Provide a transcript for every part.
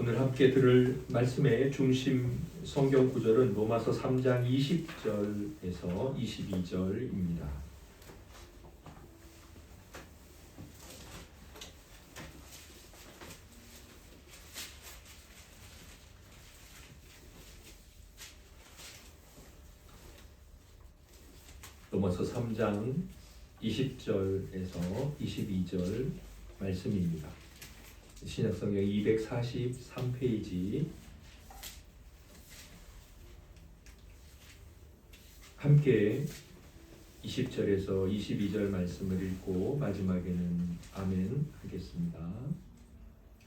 오늘 함께 들을 말씀의 중심 성경 구절은 로마서 3장 20절에서 22절입니다. 로마서 3장 20절에서 22절 말씀입니다. 신약성경 243페이지 함께 20절에서 22절 말씀을 읽고 마지막에는 아멘 하겠습니다.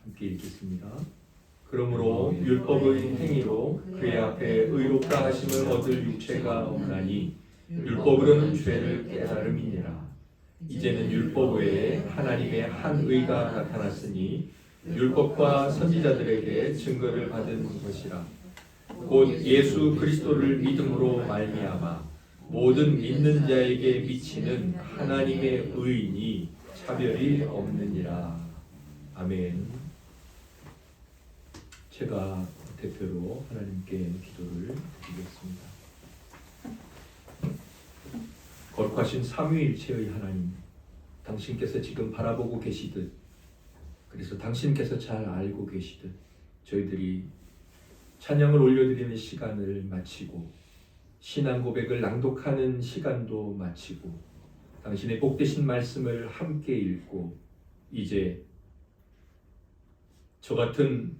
함께 읽겠습니다. 그러므로 율법의 행위로 그의 앞에 의롭다 하심을 얻을 육체가 없나니 율법으로는 죄를 깨달음이니라. 이제는 율법 외에 하나님의 한 의가 나타났으니 율법과 선지자들에게 증거를 받은 것이라. 곧 예수 그리스도를 믿음으로 말미암아 모든 믿는 자에게 미치는 하나님의 의인이 차별이 없느니라. 아멘. 제가 대표로 하나님께 기도를 드리겠습니다. 거룩하신 삼위일체의 하나님, 당신께서 지금 바라보고 계시듯, 그래서 당신께서 잘 알고 계시듯 저희들이 찬양을 올려드리는 시간을 마치고 신앙 고백을 낭독하는 시간도 마치고 당신의 복되신 말씀을 함께 읽고 이제 저 같은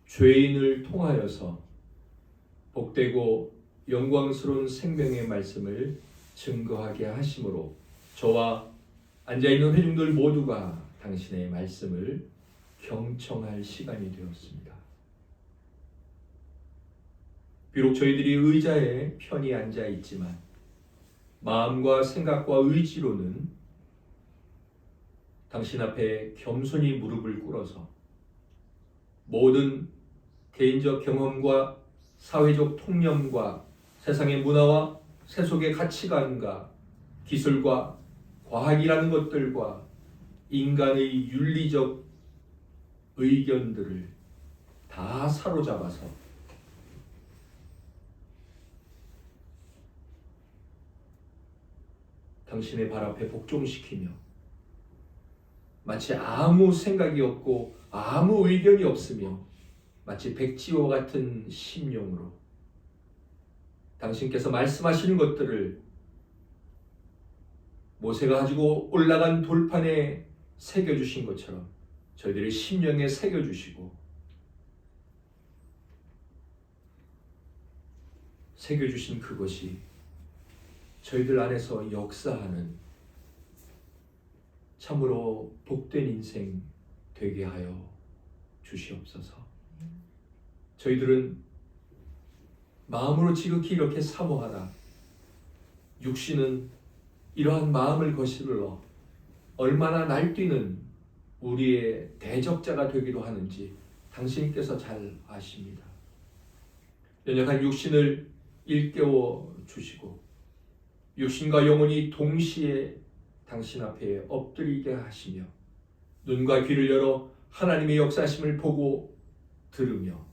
죄인을 통하여서 복되고 영광스러운 생명의 말씀을 증거하게 하심으로 저와 앉아있는 회중들 모두가 당신의 말씀을 경청할 시간이 되었습니다. 비록 저희들이 의자에 편히 앉아있지만 마음과 생각과 의지로는 당신 앞에 겸손히 무릎을 꿇어서 모든 개인적 경험과 사회적 통념과 세상의 문화와 세속의 가치관과 기술과 과학이라는 것들과 인간의 윤리적 의견들을 다 사로잡아서 당신의 발 앞에 복종시키며 마치 아무 생각이 없고 아무 의견이 없으며 마치 백지와 같은 심령으로 당신께서 말씀하시는 것들을 모세가 가지고 올라간 돌판에 새겨주신 것처럼 저희들의 심령에 새겨주시고 새겨주신 그것이 저희들 안에서 역사하는 참으로 복된 인생 되게 하여 주시옵소서. 저희들은 마음으로 지극히 이렇게 사모하나 육신은 이러한 마음을 거스르러 얼마나 날뛰는 우리의 대적자가 되기도 하는지 당신께서 잘 아십니다. 연약한 육신을 일깨워 주시고 육신과 영혼이 동시에 당신 앞에 엎드리게 하시며 눈과 귀를 열어 하나님의 역사하심을 보고 들으며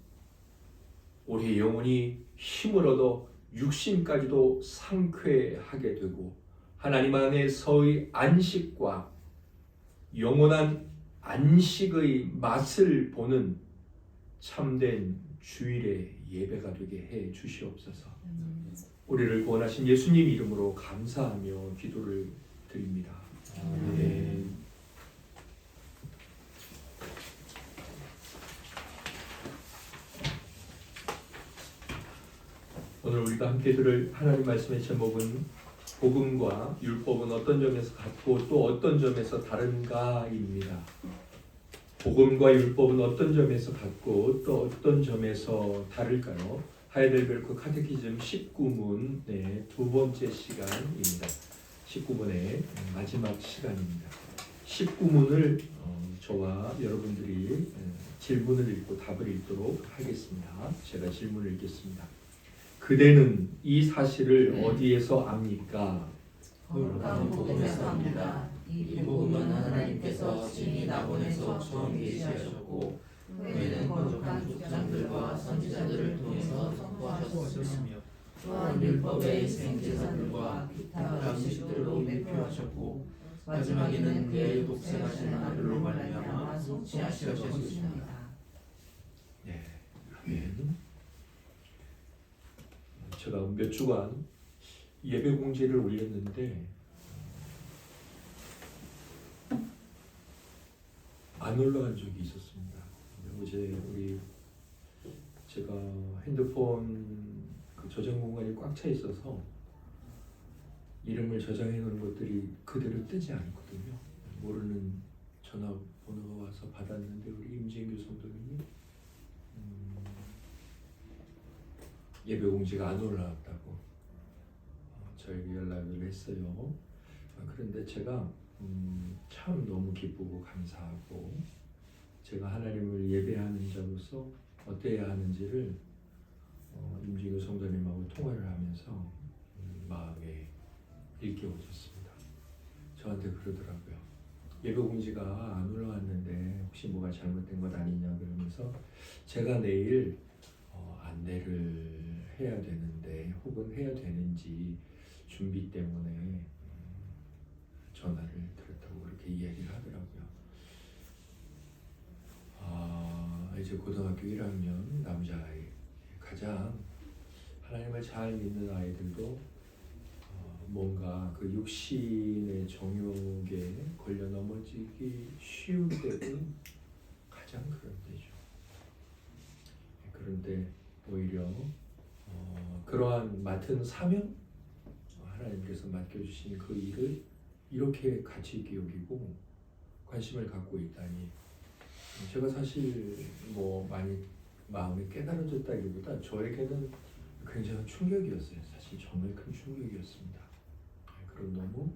우리의 영혼이 힘을 얻어 육신까지도 상쾌하게 되고 하나님 안에서의 안식과 영원한 안식의 맛을 보는 참된 주일의 예배가 되게 해 주시옵소서. 우리를 구원하신 예수님 이름으로 감사하며 기도를 드립니다. 아멘. 오늘 우리가 함께 들을 하나님 말씀의 제목은 복음과 율법은 어떤 점에서 같고 또 어떤 점에서 다른가입니다. 복음과 율법은 어떤 점에서 같고 또 어떤 점에서 다를까요? 하이델베르크 카테키즘 19문의 두 번째 시간입니다. 19문의 마지막 시간입니다. 19문을 저와 여러분들이 질문을 읽고 답을 읽도록 하겠습니다. 제가 질문을 읽겠습니다. 그대는 이 사실을 어디에서 압니까? 거룩한 복음에서 압니다. 이 복음은 하나님께서 친히 나보내서 처음 계시하셨고 후에는 선지자들을 통해서 선포하셨으며 또한 율법의 생제사들과 기타 음식들로 매표하셨고 마지막에는 그의 독생하신 아들로 말미암아 성취하셨습니다. 네, 아멘. 제가 몇 주간 예배 공지를 올렸는데 안 올라간 적이 있었습니다. 어제 제가 핸드폰 그 저장 공간이 꽉 차 있어서 이름을 저장해 놓은 것들이 그대로 뜨지 않거든요. 모르는 전화번호가 와서 받았는데 우리 임진규 성도님이 예배 공지가 안 올라왔다고 저에게 연락을 했어요. 그런데 제가 참 너무 기쁘고 감사하고 제가 하나님을 예배하는 자로서 어때야 하는지를 임진규 성도님하고 통화를 하면서 마음에 일깨워졌습니다. 저한테 그러더라고요. 예배 공지가 안 올라왔는데 혹시 뭐가 잘못된 것 아니냐 그러면서 제가 내일 안내를 해야 되는데 혹은 해야 되는지 준비 때문에 전화를 드렸다고 그렇게 이야기를 하더라고요. 이제 고등학교 1학년 남자아이, 가장 하나님을 잘 믿는 아이들도 뭔가 그 육신의 정욕에 걸려 넘어지기 쉬울 때도 가장 그런 때죠. 그런데 오히려 그러한 맡은 사명, 하나님께서 맡겨주신 그 일을 이렇게 가치 있게 여기고 관심을 갖고 있다니, 제가 사실 뭐 많이 마음이 깨달아졌다기보다 저에게는 굉장히 충격이었어요. 사실 정말 큰 충격이었습니다. 그럼 너무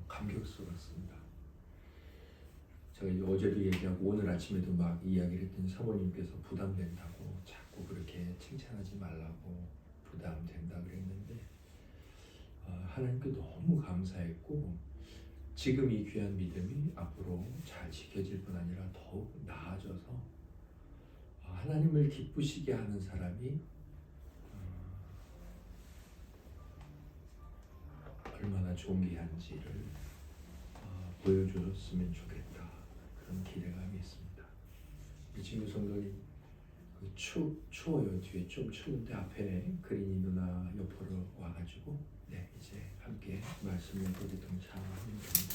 감격스러웠습니다. 제가 어제도 얘기하고 오늘 아침에도 막 이야기를 했더니 사모님께서 부담된다고 자꾸 그렇게 칭찬하지 말라고 부담된다 그랬는데 하나님께 너무 감사했고 지금 이 귀한 믿음이 앞으로 잘 지켜질 뿐 아니라 더욱 나아져서 하나님을 기쁘시게 하는 사람이 얼마나 존귀한지를 보여주셨으면 좋겠다, 그런 기대감이 있습니다. 우리 친구 성도님 추워요. 뒤에 좀 추운데 앞에 그린이 누나 옆으로 와가지고 이제 함께 말씀을 거기 동참하면 됩니다.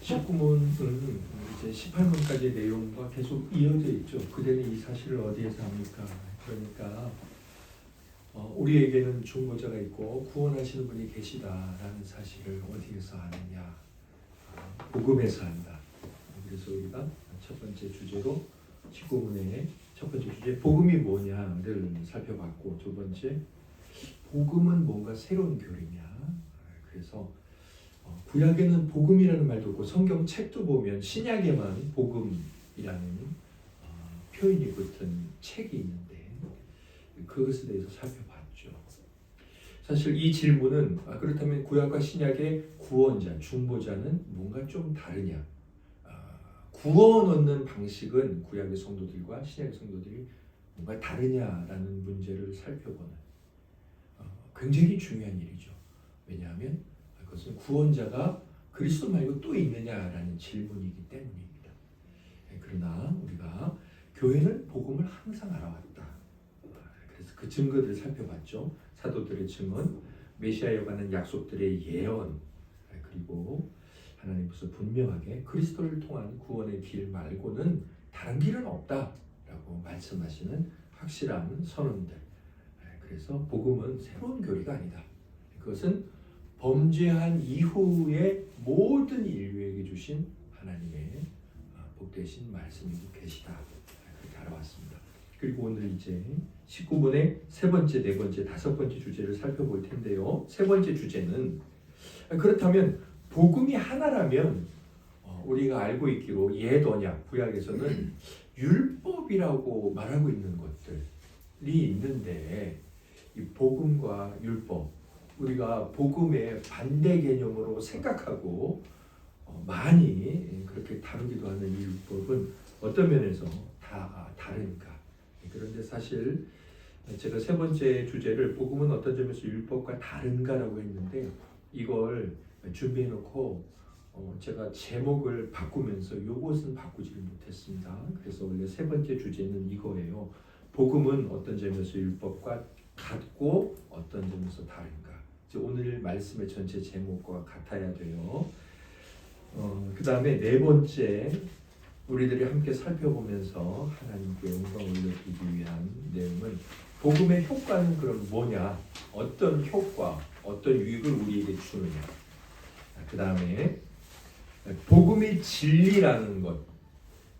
19문은 이제 18문까지의 내용과 계속 이어져 있죠. 그대는 이 사실을 어디에서 합니까? 그러니까 우리에게는 중보자가 있고 구원하시는 분이 계시다라는 사실을 어디에서 아느냐? 복음에서 한다. 그래서 우리가 첫 번째 주제로 19문의 첫 번째 주제 복음이 뭐냐를 살펴봤고, 두 번째 복음은 뭔가 새로운 교리냐. 그래서 구약에는 복음이라는 말도 없고 성경 책도 보면 신약에만 복음이라는 표현이 붙은 책이 있는데 그것에 대해서 살펴봤죠. 사실 이 질문은 그렇다면 구약과 신약의 구원자, 중보자는 뭔가 좀 다르냐? 구원 얻는 방식은 구약의 성도들과 신약의 성도들이 뭔가 다르냐라는 문제를 살펴보는 굉장히 중요한 일이죠. 왜냐하면 그것은 구원자가 그리스도 말고 또 있느냐라는 질문이기 때문입니다. 그러나 우리가 교회는 복음을 항상 알아왔다. 그래서 그 증거들을 살펴봤죠. 사도들의 증언, 메시아에 관한 약속들의 예언, 그리고 하나님께서 분명하게 그리스도를 통한 구원의 길 말고는 다른 길은 없다라고 말씀하시는 확실한 선언들. 그래서 복음은 새로운 교리가 아니다. 그것은 범죄한 이후에 모든 인류에게 주신 하나님의 복되신 말씀이고 계시다. 그렇게 알아왔습니다. 그리고 오늘 이제 19분의 세 번째, 네 번째, 다섯 번째 주제를 살펴볼 텐데요. 세 번째 주제는 그렇다면 복음이 하나라면 우리가 알고 있기로 옛 언약 구약에서는 율법이라고 말하고 있는 것들이 있는데 이 복음과 율법, 우리가 복음의 반대 개념으로 생각하고 많이 그렇게 다루기도 하는 이 율법은 어떤 면에서 다 사실 제가 세 번째 주제를 복음은 어떤 점에서 율법과 다른가라고 했는데 이걸 준비해놓고 제가 제목을 바꾸면서 요것은 바꾸지를 못했습니다. 그래서 원래 세 번째 주제는 이거예요. 복음은 어떤 점에서 율법과 같고 어떤 점에서 다른가. 오늘 말씀의 전체 제목과 같아야 돼요. 그 다음에 네 번째 우리들이 함께 살펴보면서 하나님께 영광 올려드리기 위한 내용은 복음의 효과는 그럼 뭐냐? 어떤 효과, 어떤 유익을 우리에게 주느냐? 그 다음에 복음의 진리라는 것.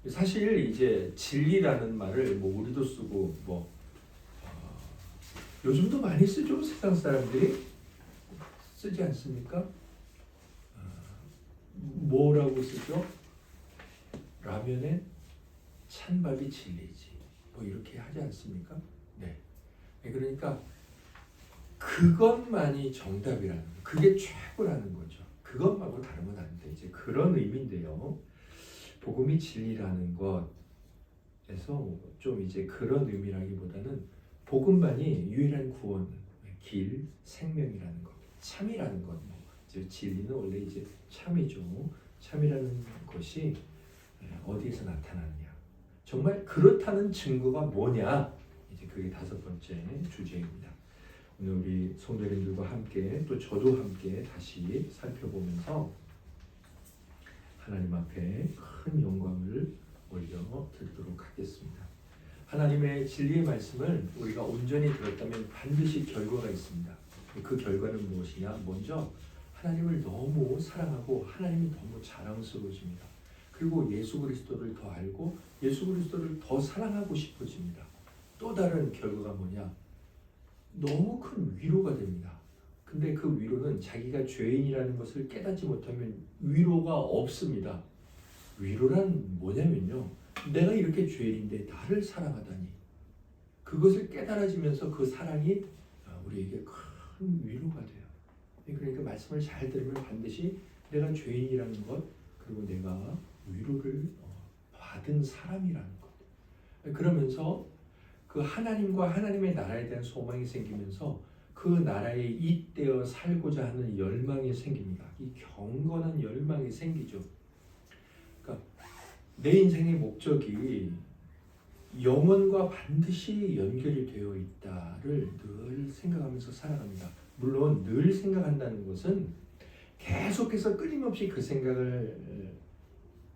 사실 이제 진리라는 말을 뭐 우리도 쓰고 요즘도 많이 쓰죠. 세상 사람들이 쓰지 않습니까? 뭐라고 쓰죠? 라면에 찬밥이 진리지. 뭐 이렇게 하지 않습니까? 네. 그러니까 그것만이 정답이라는 거. 그게 최고라는 거죠. 그것만으로 다르면 안 돼. 이제 그런 의미인데요. 복음이 진리라는 것에서 좀 이제 그런 의미라기보다는 복음만이 유일한 구원, 길, 생명이라는 것, 참이라는 것. 이제 진리는 원래 이제 참이죠. 참이라는 것이 어디에서 나타나느냐. 정말 그렇다는 증거가 뭐냐. 이제 그게 다섯 번째 주제입니다. 오늘 우리 성도님들과 함께 또 저도 함께 다시 살펴보면서 하나님 앞에 큰 영광을 올려드리도록 하겠습니다. 하나님의 진리의 말씀을 우리가 온전히 들었다면 반드시 결과가 있습니다. 그 결과는 무엇이냐? 먼저 하나님을 너무 사랑하고 하나님이 너무 자랑스러워집니다. 그리고 예수 그리스도를 더 알고 예수 그리스도를 더 사랑하고 싶어집니다. 또 다른 결과가 뭐냐? 너무 큰 위로가 됩니다. 근데 그 위로는 자기가 죄인이라는 것을 깨닫지 못하면 위로가 없습니다. 위로란 뭐냐면요. 내가 이렇게 죄인인데 나를 사랑하다니. 그것을 깨달아지면서 그 사랑이 우리에게 큰 위로가 돼요. 그러니까 말씀을 잘 들으면 반드시 내가 죄인이라는 것, 그리고 내가 위로를 받은 사람이라는 것. 그러면서 그 하나님과 하나님의 나라에 대한 소망이 생기면서 그 나라에 잇대어 살고자 하는 열망이 생깁니다. 이 경건한 열망이 생기죠. 그러니까 내 인생의 목적이 영원과 반드시 연결이 되어 있다를 늘 생각하면서 살아갑니다. 물론 늘 생각한다는 것은 계속해서 끊임없이 그 생각을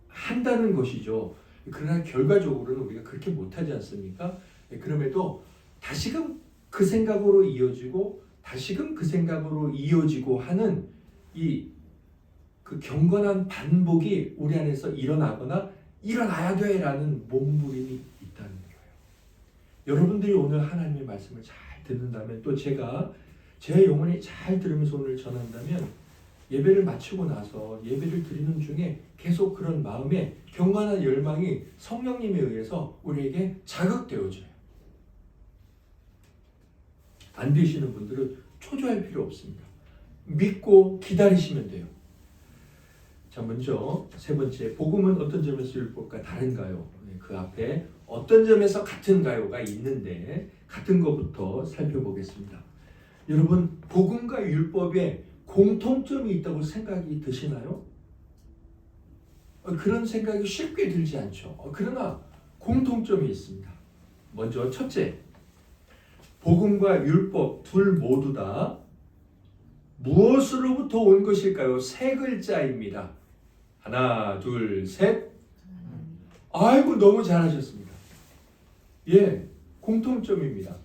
한다는 것이죠. 그러나 결과적으로는 우리가 그렇게 못하지 않습니까? 그럼에도 다시금 그 생각으로 이어지고 다시금 그 생각으로 이어지고 하는 그 경건한 반복이 우리 안에서 일어나거나 일어나야 돼라는 몸부림이 있다는 거예요. 여러분들이 오늘 하나님의 말씀을 잘 듣는다면 또 제가 제 영혼이 잘 들으면서 오늘 전한다면 예배를 마치고 나서 예배를 드리는 중에 계속 그런 마음에 경건한 열망이 성령님에 의해서 우리에게 자극되어져요. 안 되시는 분들은 초조할 필요 없습니다. 믿고 기다리시면 돼요. 자, 먼저 세 번째, 복음은 어떤 점에서 율법과 다른가요? 그 앞에 어떤 점에서 같은가요가 있는데 같은 것부터 살펴보겠습니다. 여러분, 복음과 율법에 공통점이 있다고 생각이 드시나요? 그런 생각이 쉽게 들지 않죠. 그러나 공통점이 있습니다. 먼저 첫째, 복음과 율법 둘 모두 다 무엇으로부터 온 것일까요? 세 글자입니다. 하나, 둘, 셋. 아이고, 너무 잘하셨습니다. 예, 공통점입니다.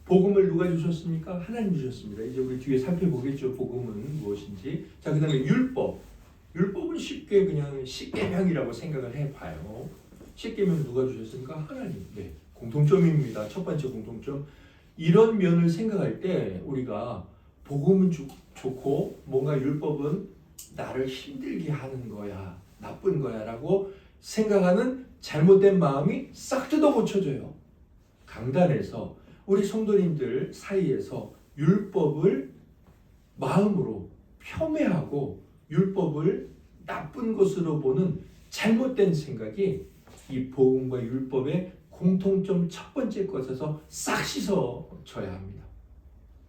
복음을 누가 주셨습니까? 하나님 주셨습니다. 이제 우리 뒤에 살펴보겠죠. 복음은 무엇인지. 자, 그 다음에 율법. 율법은 쉽게 그냥 십계명이라고 생각을 해봐요. 십계명 누가 주셨습니까? 하나님. 네, 공통점입니다. 첫 번째 공통점. 이런 면을 생각할 때 우리가 복음은 좋고 뭔가 율법은 나를 힘들게 하는 거야, 나쁜 거야 라고 생각하는 잘못된 마음이 싹 뜯어 고쳐져요. 강단에서 우리 성도님들 사이에서 율법을 마음으로 폄훼하고 율법을 나쁜 것으로 보는 잘못된 생각이 이 복음과 율법의 공통점 첫 번째 것에서 싹 씻어줘야 합니다.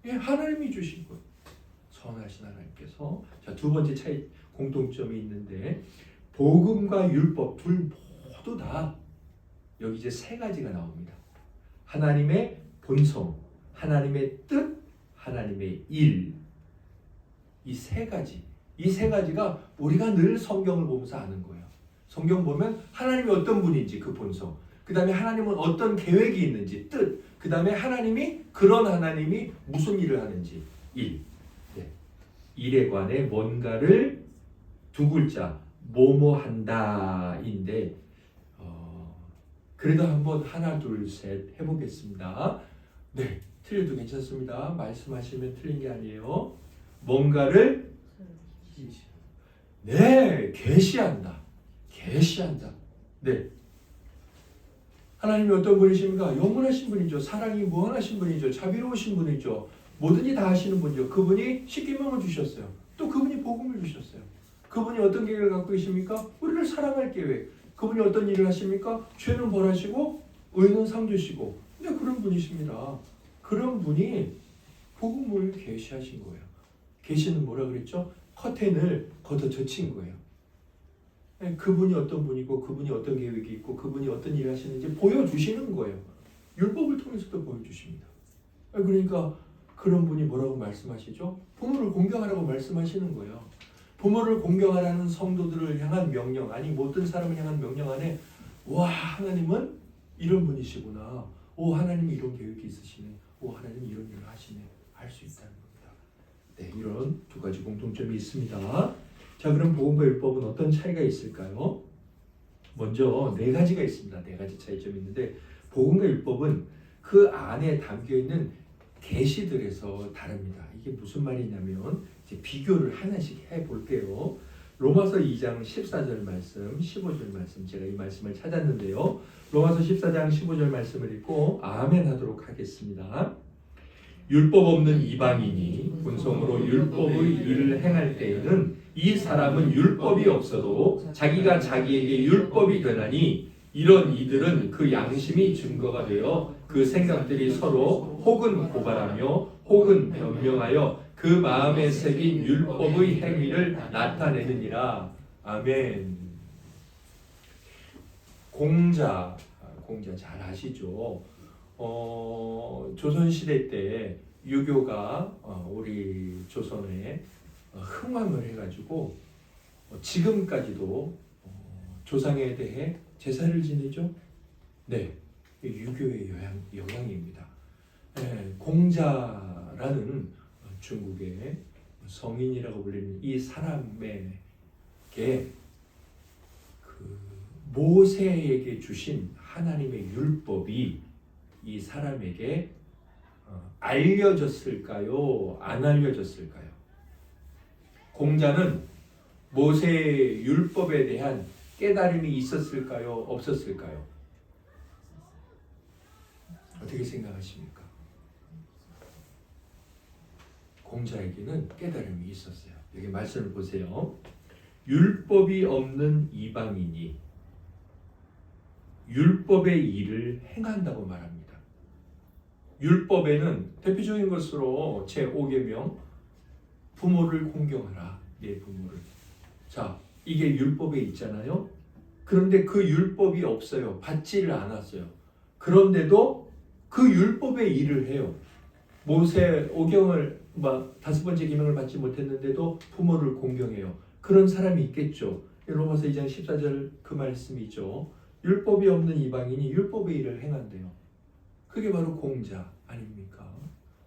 예, 하나님이 주신 것. 선하신 하나님께서. 자, 두 번째 차이 공통점이 있는데 복음과 율법 둘 모두 다 여기 이제 세 가지가 나옵니다. 하나님의 본성, 하나님의 뜻, 하나님의 일. 이 세 가지. 이 세 가지가 우리가 늘 성경을 보면서 아는 거예요. 성경 보면 하나님이 어떤 분인지 그 본성, 그 다음에 하나님은 어떤 계획이 있는지 뜻, 그 다음에 그런 하나님이 무슨 일을 하는지 일. 네. 일에 관해 뭔가를 두 글자 뭐뭐 한다인데 그래도 한번 하나 둘 셋 해보겠습니다. 네, 틀려도 괜찮습니다. 말씀하시면 틀린 게 아니에요. 뭔가를 계시한다. 네. 하나님이 어떤 분이십니까? 영원하신 분이죠. 사랑이 무한하신 분이죠. 자비로우신 분이죠. 뭐든지 다 하시는 분이죠. 그분이 십계명을 주셨어요. 또 그분이 복음을 주셨어요. 그분이 어떤 계획을 갖고 계십니까? 우리를 사랑할 계획. 그분이 어떤 일을 하십니까? 죄는 벌하시고 의는 상 주시고. 네, 그런 분이십니다. 그런 분이 복음을 계시하신 거예요. 계시는 뭐라 그랬죠? 커튼을 걷어젖힌 거예요. 네, 그분이 어떤 분이고 그분이 어떤 계획이 있고 그분이 어떤 일을 하시는지 보여주시는 거예요. 율법을 통해서도 보여주십니다. 그러니까 그런 분이 뭐라고 말씀하시죠? 부모를 공경하라고 말씀하시는 거예요. 부모를 공경하라는 성도들을 향한 명령, 아니 모든 사람을 향한 명령 안에 와, 하나님은 이런 분이시구나. 오, 하나님이 이런 계획이 있으시네. 오, 하나님이 이런 일을 하시네. 알 수 있다는 겁니다. 네, 이런 두 가지 공통점이 있습니다. 자, 그럼 복음과 율법은 어떤 차이가 있을까요? 먼저 네 가지가 있습니다. 네 가지 차이점이 있는데 복음과 율법은 그 안에 담겨있는 계시들에서 다릅니다. 이게 무슨 말이냐면 이제 비교를 하나씩 해볼게요. 로마서 2장 14절 말씀, 15절 말씀, 제가 이 말씀을 찾았는데요. 로마서 14장 15절 말씀을 읽고 아멘 하도록 하겠습니다. 율법 없는 이방인이 본성으로 율법의 일을 행할 때에는 이 사람은 율법이 없어도 자기가 자기에게 율법이 되나니 이런 이들은 그 양심이 증거가 되어 그 생각들이 서로 혹은 고발하며 혹은 변명하여 그 마음에 새긴 율법의 행위를 나타내느니라. 아멘. 공자 잘 아시죠? 조선시대 때 유교가 우리 조선에 흥왕을 해가지고 지금까지도 조상에 대해 제사를 지내죠. 네, 유교의 영향입니다. 네, 공자라는 중국의 성인이라고 불리는 이 사람에게 그 모세에게 주신 하나님의 율법이 이 사람에게 알려졌을까요? 안 알려졌을까요? 공자는 모세의 율법에 대한 깨달음이 있었을까요? 없었을까요? 어떻게 생각하십니까? 공자에게는 깨달음이 있었어요. 여기 말씀을 보세요. 율법이 없는 이방인이 율법의 일을 행한다고 말합니다. 율법에는 대표적인 것으로 제5계명 부모를 공경하라. 내 부모를. 자, 이게 율법에 있잖아요. 그런데 그 율법이 없어요. 받지를 않았어요. 그런데도 그 율법의 일을 해요. 모세 오경을 5번째 계명을 받지 못했는데도 부모를 공경해요. 그런 사람이 있겠죠. 로마서 2장 14절 그 말씀이죠. 율법이 없는 이방인이 율법의 일을 행한대요. 그게 바로 공자 아닙니까?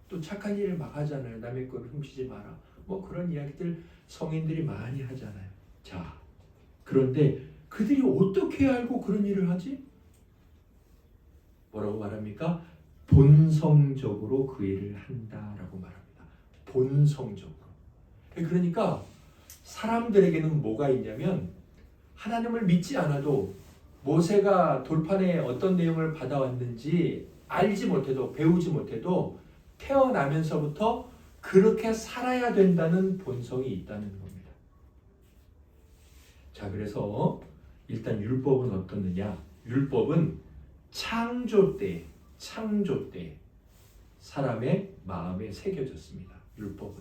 또 착한 일을 막 하잖아요. 남의 걸 훔치지 마라. 그런 이야기들 성인들이 많이 하잖아요. 자, 그런데 그들이 어떻게 알고 그런 일을 하지? 뭐라고 말합니까? 본성적으로 그 일을 한다라고 말합니다. 본성적으로. 그러니까 사람들에게는 뭐가 있냐면 하나님을 믿지 않아도 모세가 돌판에 어떤 내용을 받아왔는지 알지 못해도 배우지 못해도 태어나면서부터 그렇게 살아야 된다는 본성이 있다는 겁니다. 자, 그래서 일단 율법은 어떻느냐? 율법은 창조 때 사람의 마음에 새겨졌습니다. 율법은.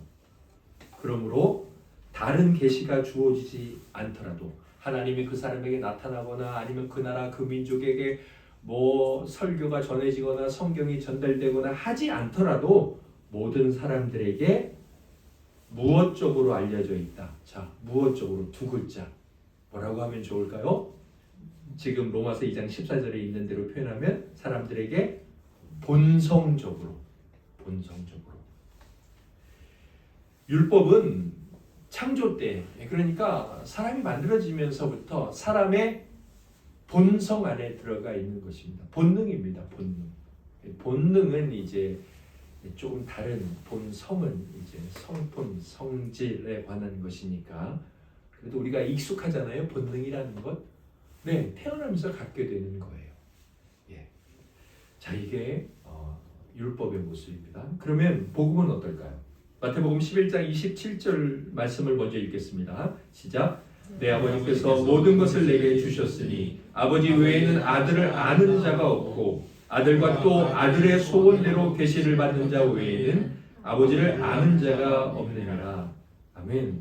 그러므로 다른 계시가 주어지지 않더라도 하나님이 그 사람에게 나타나거나 아니면 그 나라 그 민족에게 뭐 설교가 전해지거나 성경이 전달되거나 하지 않더라도 모든 사람들에게 무엇적으로 알려져 있다. 자, 무엇적으로 두 글자. 뭐라고 하면 좋을까요? 지금 로마서 2장 14절에 있는 대로 표현하면 사람들에게 본성적으로. 율법은 창조 때, 그러니까 사람이 만들어지면서부터 사람의 본성 안에 들어가 있는 것입니다. 본능입니다. 본능은 이제 조금 다른, 본성은 이제 성품, 성질에 관한 것이니까 그래도 우리가 익숙하잖아요. 본능이라는 것. 네, 태어나면서 갖게 되는 거예요. 예. 자, 이게 율법의 모습입니다. 그러면 복음은 어떨까요? 마태복음 11장 27절 말씀을 먼저 읽겠습니다. 시작. 내 아버지께서 모든 것을 내게 주셨으니 아버지 외에는 아들을 아는 자가 없고 아들과 또 아들의 소원대로 계시를 받는 자 외에는 아버지를 아는 자가 없느니라. 아멘.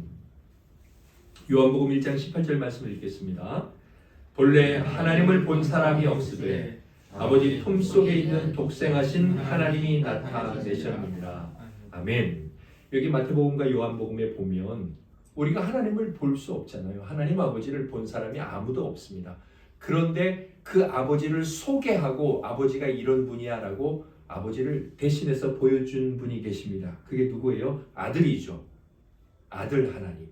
요한복음 1장 18절 말씀을 읽겠습니다. 본래 하나님을 본 사람이 없으되 아버지 품속에 있는 독생하신 하나님이 나타내셨느니라. 아멘. 여기 마태복음과 요한복음에 보면 우리가 하나님을 볼 수 없잖아요. 하나님 아버지를 본 사람이 아무도 없습니다. 그런데 그 아버지를 소개하고 아버지가 이런 분이야 라고 아버지를 대신해서 보여준 분이 계십니다. 그게 누구예요? 아들이죠. 아들 하나님.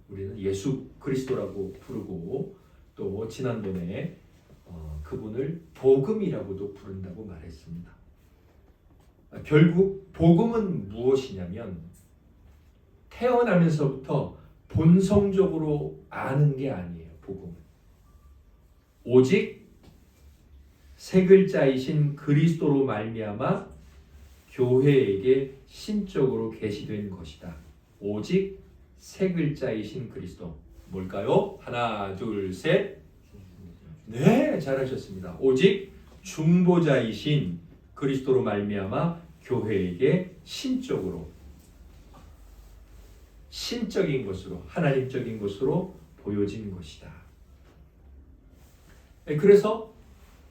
우리는 예수 그리스도라고 부르고 또 지난번에 그분을 복음이라고도 부른다고 말했습니다. 결국 복음은 무엇이냐면 태어나면서부터 본성적으로 아는 게 아니에요. 복음은 오직 세 글자이신 그리스도로 말미암아 교회에게 신적으로 계시된 것이다. 오직 세 글자이신 그리스도. 뭘까요? 하나, 둘, 셋. 네, 잘하셨습니다. 오직 중보자이신 그리스도로 말미암아 교회에게 신적으로, 신적인 것으로, 하나님적인 것으로 보여진 것이다. 그래서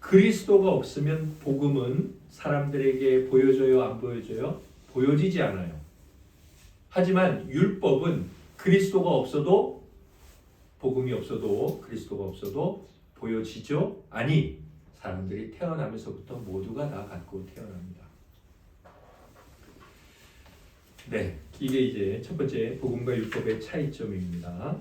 그리스도가 없으면 복음은 사람들에게 보여져요, 안 보여져요? 보여지지 않아요. 하지만 율법은 그리스도가 없어도, 복음이 없어도, 그리스도가 없어도 보여지죠? 아니, 사람들이 태어나면서부터 모두가 다 갖고 태어납니다. 네, 이게 이제 첫 번째 복음과 율법의 차이점입니다.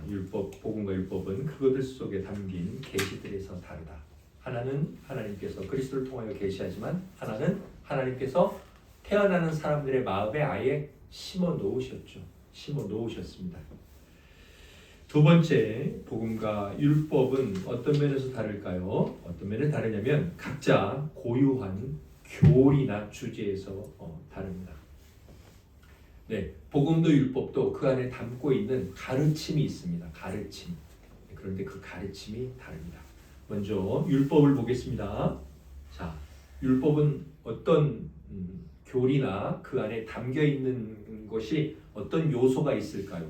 율법, 복음과 율법은 그것들 속에 담긴 계시들에서 다르다. 하나는 하나님께서 그리스도를 통하여 계시하지만 하나는 하나님께서 태어나는 사람들의 마음에 아예 심어 놓으셨죠. 심어 놓으셨습니다. 두 번째, 복음과 율법은 어떤 면에서 다를까요? 어떤 면에 다르냐면 각자 고유한 교리나 주제에서 다릅니다. 네, 복음도 율법도 그 안에 담고 있는 가르침이 있습니다. 가르침. 그런데 그 가르침이 다릅니다. 먼저 율법을 보겠습니다. 자, 율법은 어떤 교리나 그 안에 담겨 있는 것이 어떤 요소가 있을까요?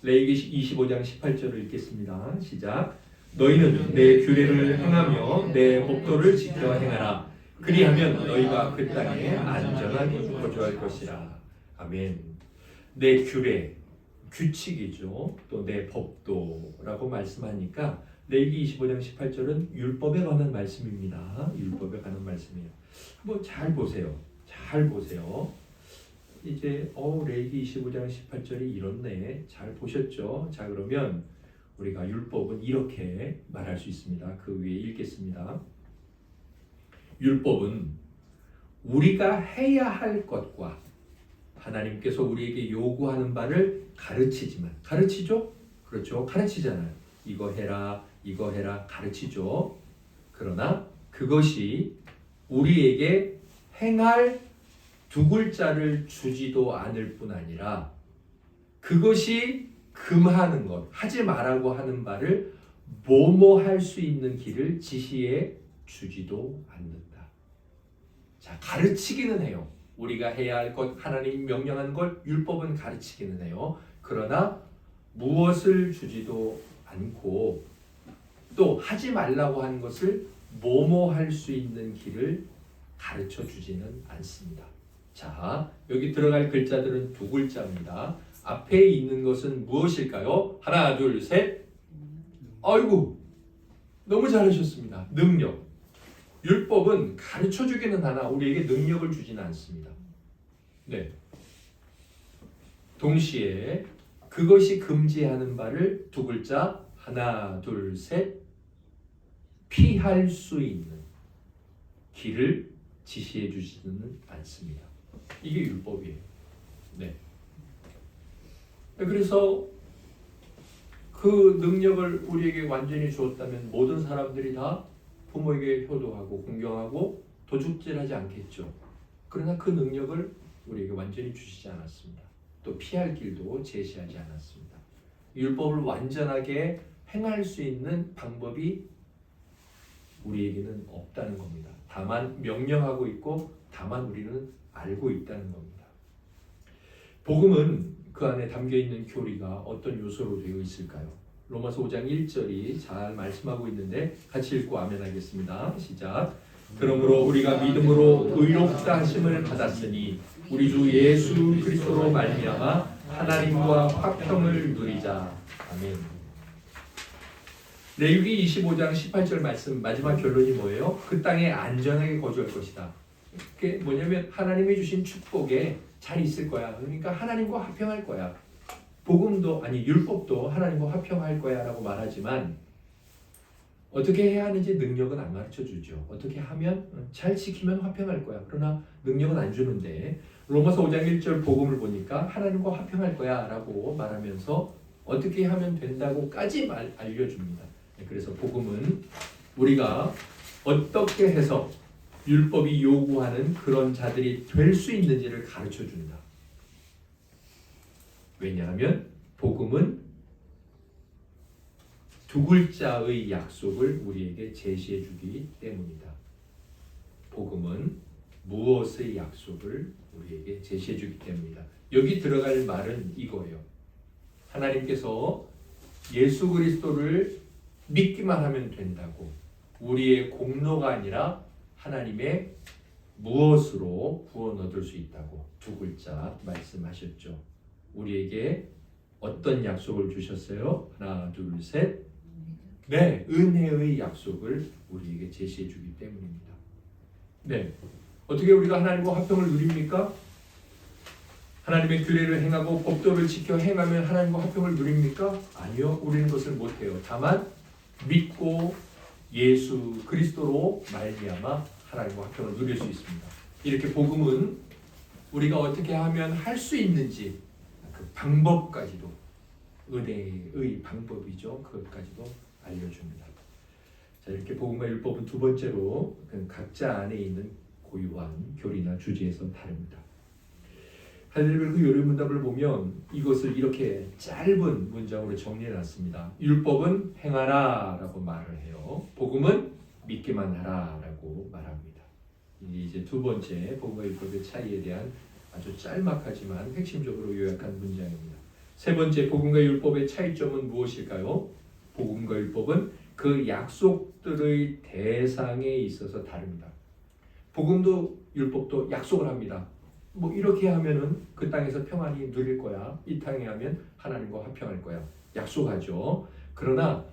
레위기 25장 18절을 읽겠습니다. 시작. 너희는 내 규례를 행하며 내 법도를 지켜 행하라. 그리하면 너희가 그 땅에 안전하게 거주할 것이라. 아멘. 내 규례, 규칙이죠. 또 내 법도라고 말씀하니까 레위기 25장 18절은 율법에 관한 말씀입니다. 율법에 관한 말씀이에요. 한번 잘 보세요. 잘 보세요. 이제 레위기 25장 18절이 이렇네. 잘 보셨죠? 자, 그러면 우리가 율법은 이렇게 말할 수 있습니다. 그 위에 읽겠습니다. 율법은 우리가 해야 할 것과 하나님께서 우리에게 요구하는 바를 가르치지만, 가르치죠? 그렇죠? 가르치잖아요. 이거 해라, 이거 해라, 가르치죠. 그러나 그것이 우리에게 행할 두 글자를 주지도 않을 뿐 아니라 그것이 금하는 것, 하지 말라고 하는 바를 뭐뭐 할 수 있는 길을 지시해 주지도 않는다. 자, 가르치기는 해요. 우리가 해야 할 것, 하나님 명령한 것, 율법은 가르치기는 해요. 그러나 무엇을 주지도 않고 또 하지 말라고 하는 것을 뭐뭐 할 수 있는 길을 가르쳐 주지는 않습니다. 자, 여기 들어갈 글자들은 두 글자입니다. 앞에 있는 것은 무엇일까요? 하나, 둘, 셋. 아이고, 너무 잘하셨습니다. 능력. 율법은 가르쳐 주기는 하나 우리에게 능력을 주지는 않습니다. 네. 동시에 그것이 금지하는 바를 두 글자 하나, 둘, 셋 피할 수 있는 길을 지시해 주지는 않습니다. 이게 율법이에요. 네. 그래서 그 능력을 우리에게 완전히 주었다면 모든 사람들이 다 부모에게 효도하고 공경하고 도둑질하지 않겠죠. 그러나 그 능력을 우리에게 완전히 주시지 않았습니다. 또 피할 길도 제시하지 않았습니다. 율법을 완전하게 행할 수 있는 방법이 우리에게는 없다는 겁니다. 다만 명령하고 있고 다만 우리는 알고 있다는 겁니다. 복음은 그 안에 담겨있는 교리가 어떤 요소로 되어 있을까요? 로마서 5장 1절이 잘 말씀하고 있는데 같이 읽고 아멘 하겠습니다. 시작. 그러므로 우리가 믿음으로 의롭다 하심을 받았으니 우리 주 예수 그리스도로 말미암아 하나님과 화평을 누리자. 아멘. 레위기 25장 18절 말씀 마지막 결론이 뭐예요? 그 땅에 안전하게 거주할 것이다. 그게 뭐냐면 하나님이 주신 축복에 잘 있을 거야. 그러니까 하나님과 화평할 거야. 복음도 아니 율법도 하나님과 화평할 거야 라고 말하지만 어떻게 해야 하는지 능력은 안 가르쳐 주죠. 어떻게 하면 잘 지키면 화평할 거야. 그러나 능력은 안 주는데 로마서 5장 1절 복음을 보니까 하나님과 화평할 거야 라고 말하면서 어떻게 하면 된다고까지 알려줍니다. 그래서 복음은 우리가 어떻게 해서 율법이 요구하는 그런 자들이 될 수 있는지를 가르쳐 준다. 왜냐하면 복음은 두 글자의 약속을 우리에게 제시해 주기 때문이다. 복음은 무엇의 약속을 우리에게 제시해 주기 때문이다. 여기 들어갈 말은 이거예요. 하나님께서 예수 그리스도를 믿기만 하면 된다고 우리의 공로가 아니라 하나님의 무엇으로 구원 얻을 수 있다고 두 글자 말씀하셨죠. 우리에게 어떤 약속을 주셨어요? 하나, 둘, 셋. 네, 은혜의 약속을 우리에게 제시해 주기 때문입니다. 네, 어떻게 우리가 하나님과 화평을 누립니까? 하나님의 규례를 행하고 법도를 지켜 행하면 하나님과 화평을 누립니까? 아니요, 우리는 그것을 못해요. 다만 믿고 예수 그리스도로 말미암아 하나님과 화평을 누릴 수 있습니다. 이렇게 복음은 우리가 어떻게 하면 할 수 있는지 그 방법까지도 은혜의 방법이죠. 그것까지도 알려줍니다. 자, 이렇게 복음과 율법은 두 번째로 각자 안에 있는 고유한 교리나 주제에서 다릅니다. 할렐루야 요리문답을 보면 이것을 이렇게 짧은 문장으로 정리해놨습니다. 율법은 행하라 라고 말을 해요. 복음은 믿기만 하라 라고 말합니다. 이제 두 번째 복음과 율법의 차이에 대한 아주 짤막하지만 핵심적으로 요약한 문장입니다. 세 번째 복음과 율법의 차이점은 무엇일까요? 복음과 율법은 그 약속들의 대상에 있어서 다릅니다. 복음도 율법도 약속을 합니다. 뭐 이렇게 하면은 그 땅에서 평안히 누릴 거야. 이 땅에 하면 하나님과 화평할 거야. 약속하죠. 그러나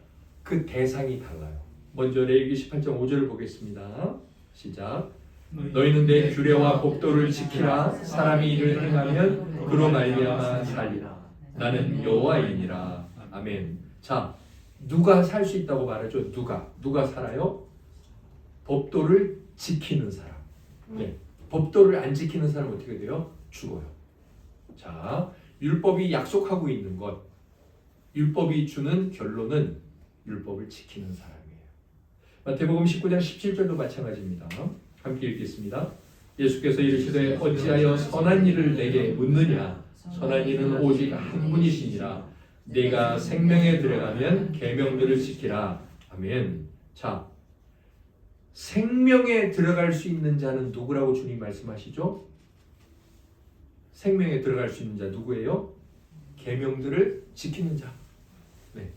그 대상이 달라요. 먼저 레위기 18장 5절을 보겠습니다. 시작. 너희는 내 규례와 법도를 지키라. 사람이 이를 행하면 그로 말미암아 살리라. 나는 여호와이니라. 아멘. 자, 누가 살 수 있다고 말하죠? 누가 살아요? 법도를 지키는 사람. 네. 법도를 안 지키는 사람은 어떻게 돼요? 죽어요. 자, 율법이 약속하고 있는 것, 율법이 주는 결론은 율법을 지키는 사람이에요. 마태복음 19장 17절도 마찬가지입니다. 함께 읽겠습니다. 예수께서 이르시되 어찌하여 선한 일을 내게 묻느냐? 선한 이는 오직 한 분이시니라. 내가 생명에 들어가면 계명들을 지키라. 아멘. 자, 생명에 들어갈 수 있는 자는 누구라고 주님 말씀하시죠? 생명에 들어갈 수 있는 자 누구예요? 계명들을 지키는 자. 네.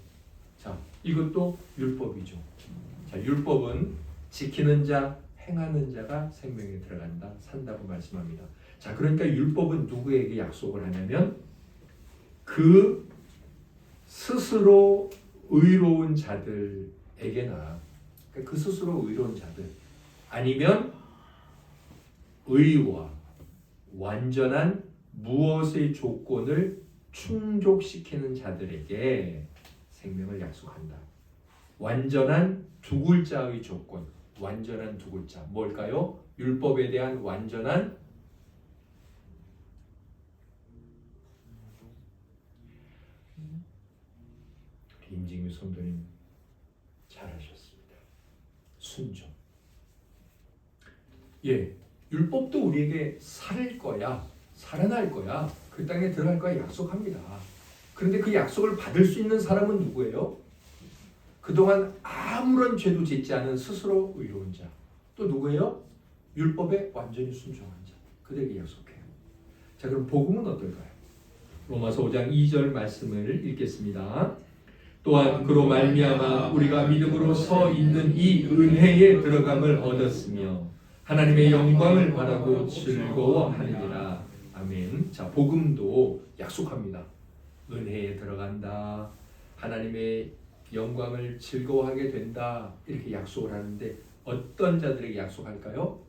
자, 이것도 율법이죠. 자, 율법은 지키는 자, 행하는 자가 생명에 들어간다, 산다고 말씀합니다. 자, 그러니까 율법은 누구에게 약속을 하냐면 그 스스로 의로운 자들에게나, 그 스스로 의로운 자들, 아니면 의와 완전한 무엇의 조건을 충족시키는 자들에게 생명을 약속한다. 완전한 두 글자의 조건, 완전한 두 글자 뭘까요? 율법에 대한 완전한 임진규 성도님 잘하셨습니다. 순종. 예, 율법도 우리에게 살 거야, 살아날 거야, 그 땅에 들어갈 거야 약속합니다. 그런데 그 약속을 받을 수 있는 사람은 누구예요? 그동안 아무런 죄도 짓지 않은 스스로 의로운 자. 또 누구예요? 율법에 완전히 순종한 자. 그들에게 약속해요. 자, 그럼 복음은 어떨까요? 로마서 5장 2절 말씀을 읽겠습니다. 또한 그로 말미암아 우리가 믿음으로 서 있는 이 은혜에 들어감을 얻었으며 하나님의 영광을 바라고 즐거워하느니라. 아멘. 자, 복음도 약속합니다. 은혜에 들어간다. 하나님의 영광을 즐거워하게 된다. 이렇게 약속을 하는데 어떤 자들에게 약속할까요?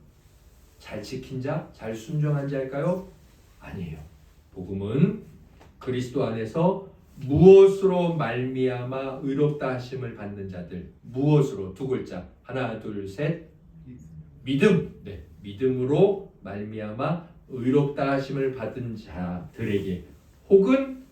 잘 지킨 자, 잘 순종한 자일까요? 아니에요. 복음은 그리스도 안에서 무엇으로 말미암아 의롭다 하심을 받는 자들. 무엇으로? 두 글자. 하나, 둘, 셋. 믿음. 네, 믿음으로 말미암아 의롭다 하심을 받은 자들에게, 혹은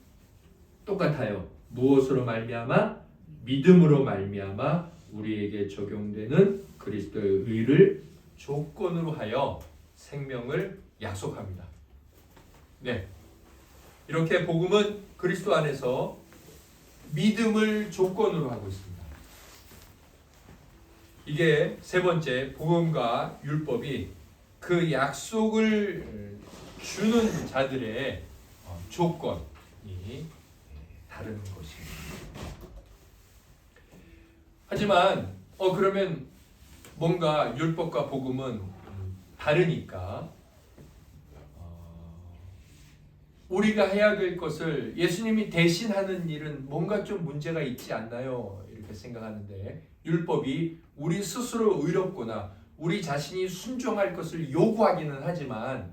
똑같아요. 무엇으로 말미암아? 믿음으로 말미암아 우리에게 적용되는 그리스도의 의를 조건으로 하여 생명을 약속합니다. 네, 이렇게 복음은 그리스도 안에서 믿음을 조건으로 하고 있습니다. 이게 세 번째, 복음과 율법이 그 약속을 주는 자들의 조건이 다른 것입니다. 하지만 그러면 뭔가 율법과 복음은 다르니까 우리가 해야 될 것을 예수님이 대신하는 일은 뭔가 좀 문제가 있지 않나요? 이렇게 생각하는데, 율법이 우리 스스로 의롭거나 우리 자신이 순종할 것을 요구하기는 하지만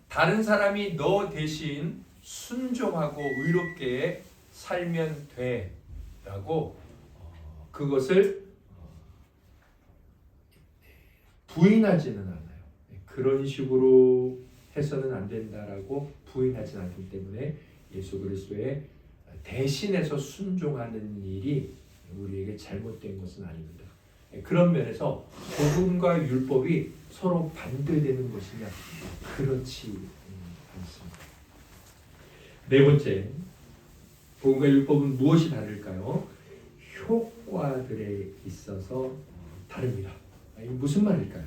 다른 사람이 너 대신 순종하고 의롭게 살면 돼 라고 그것을 부인하지는 않아요. 그런 식으로 해서는 안 된다라고 부인하지 않기 때문에 예수 그리스도의 대신해서 순종하는 일이 우리에게 잘못된 것은 아닙니다. 그런 면에서 복음과 율법이 서로 반대되는 것이냐? 그렇지 않습니다. 네 번째, 복음과 율법은 무엇이 다를까요? 효과들에 있어서 다릅니다. 이게 무슨 말일까요?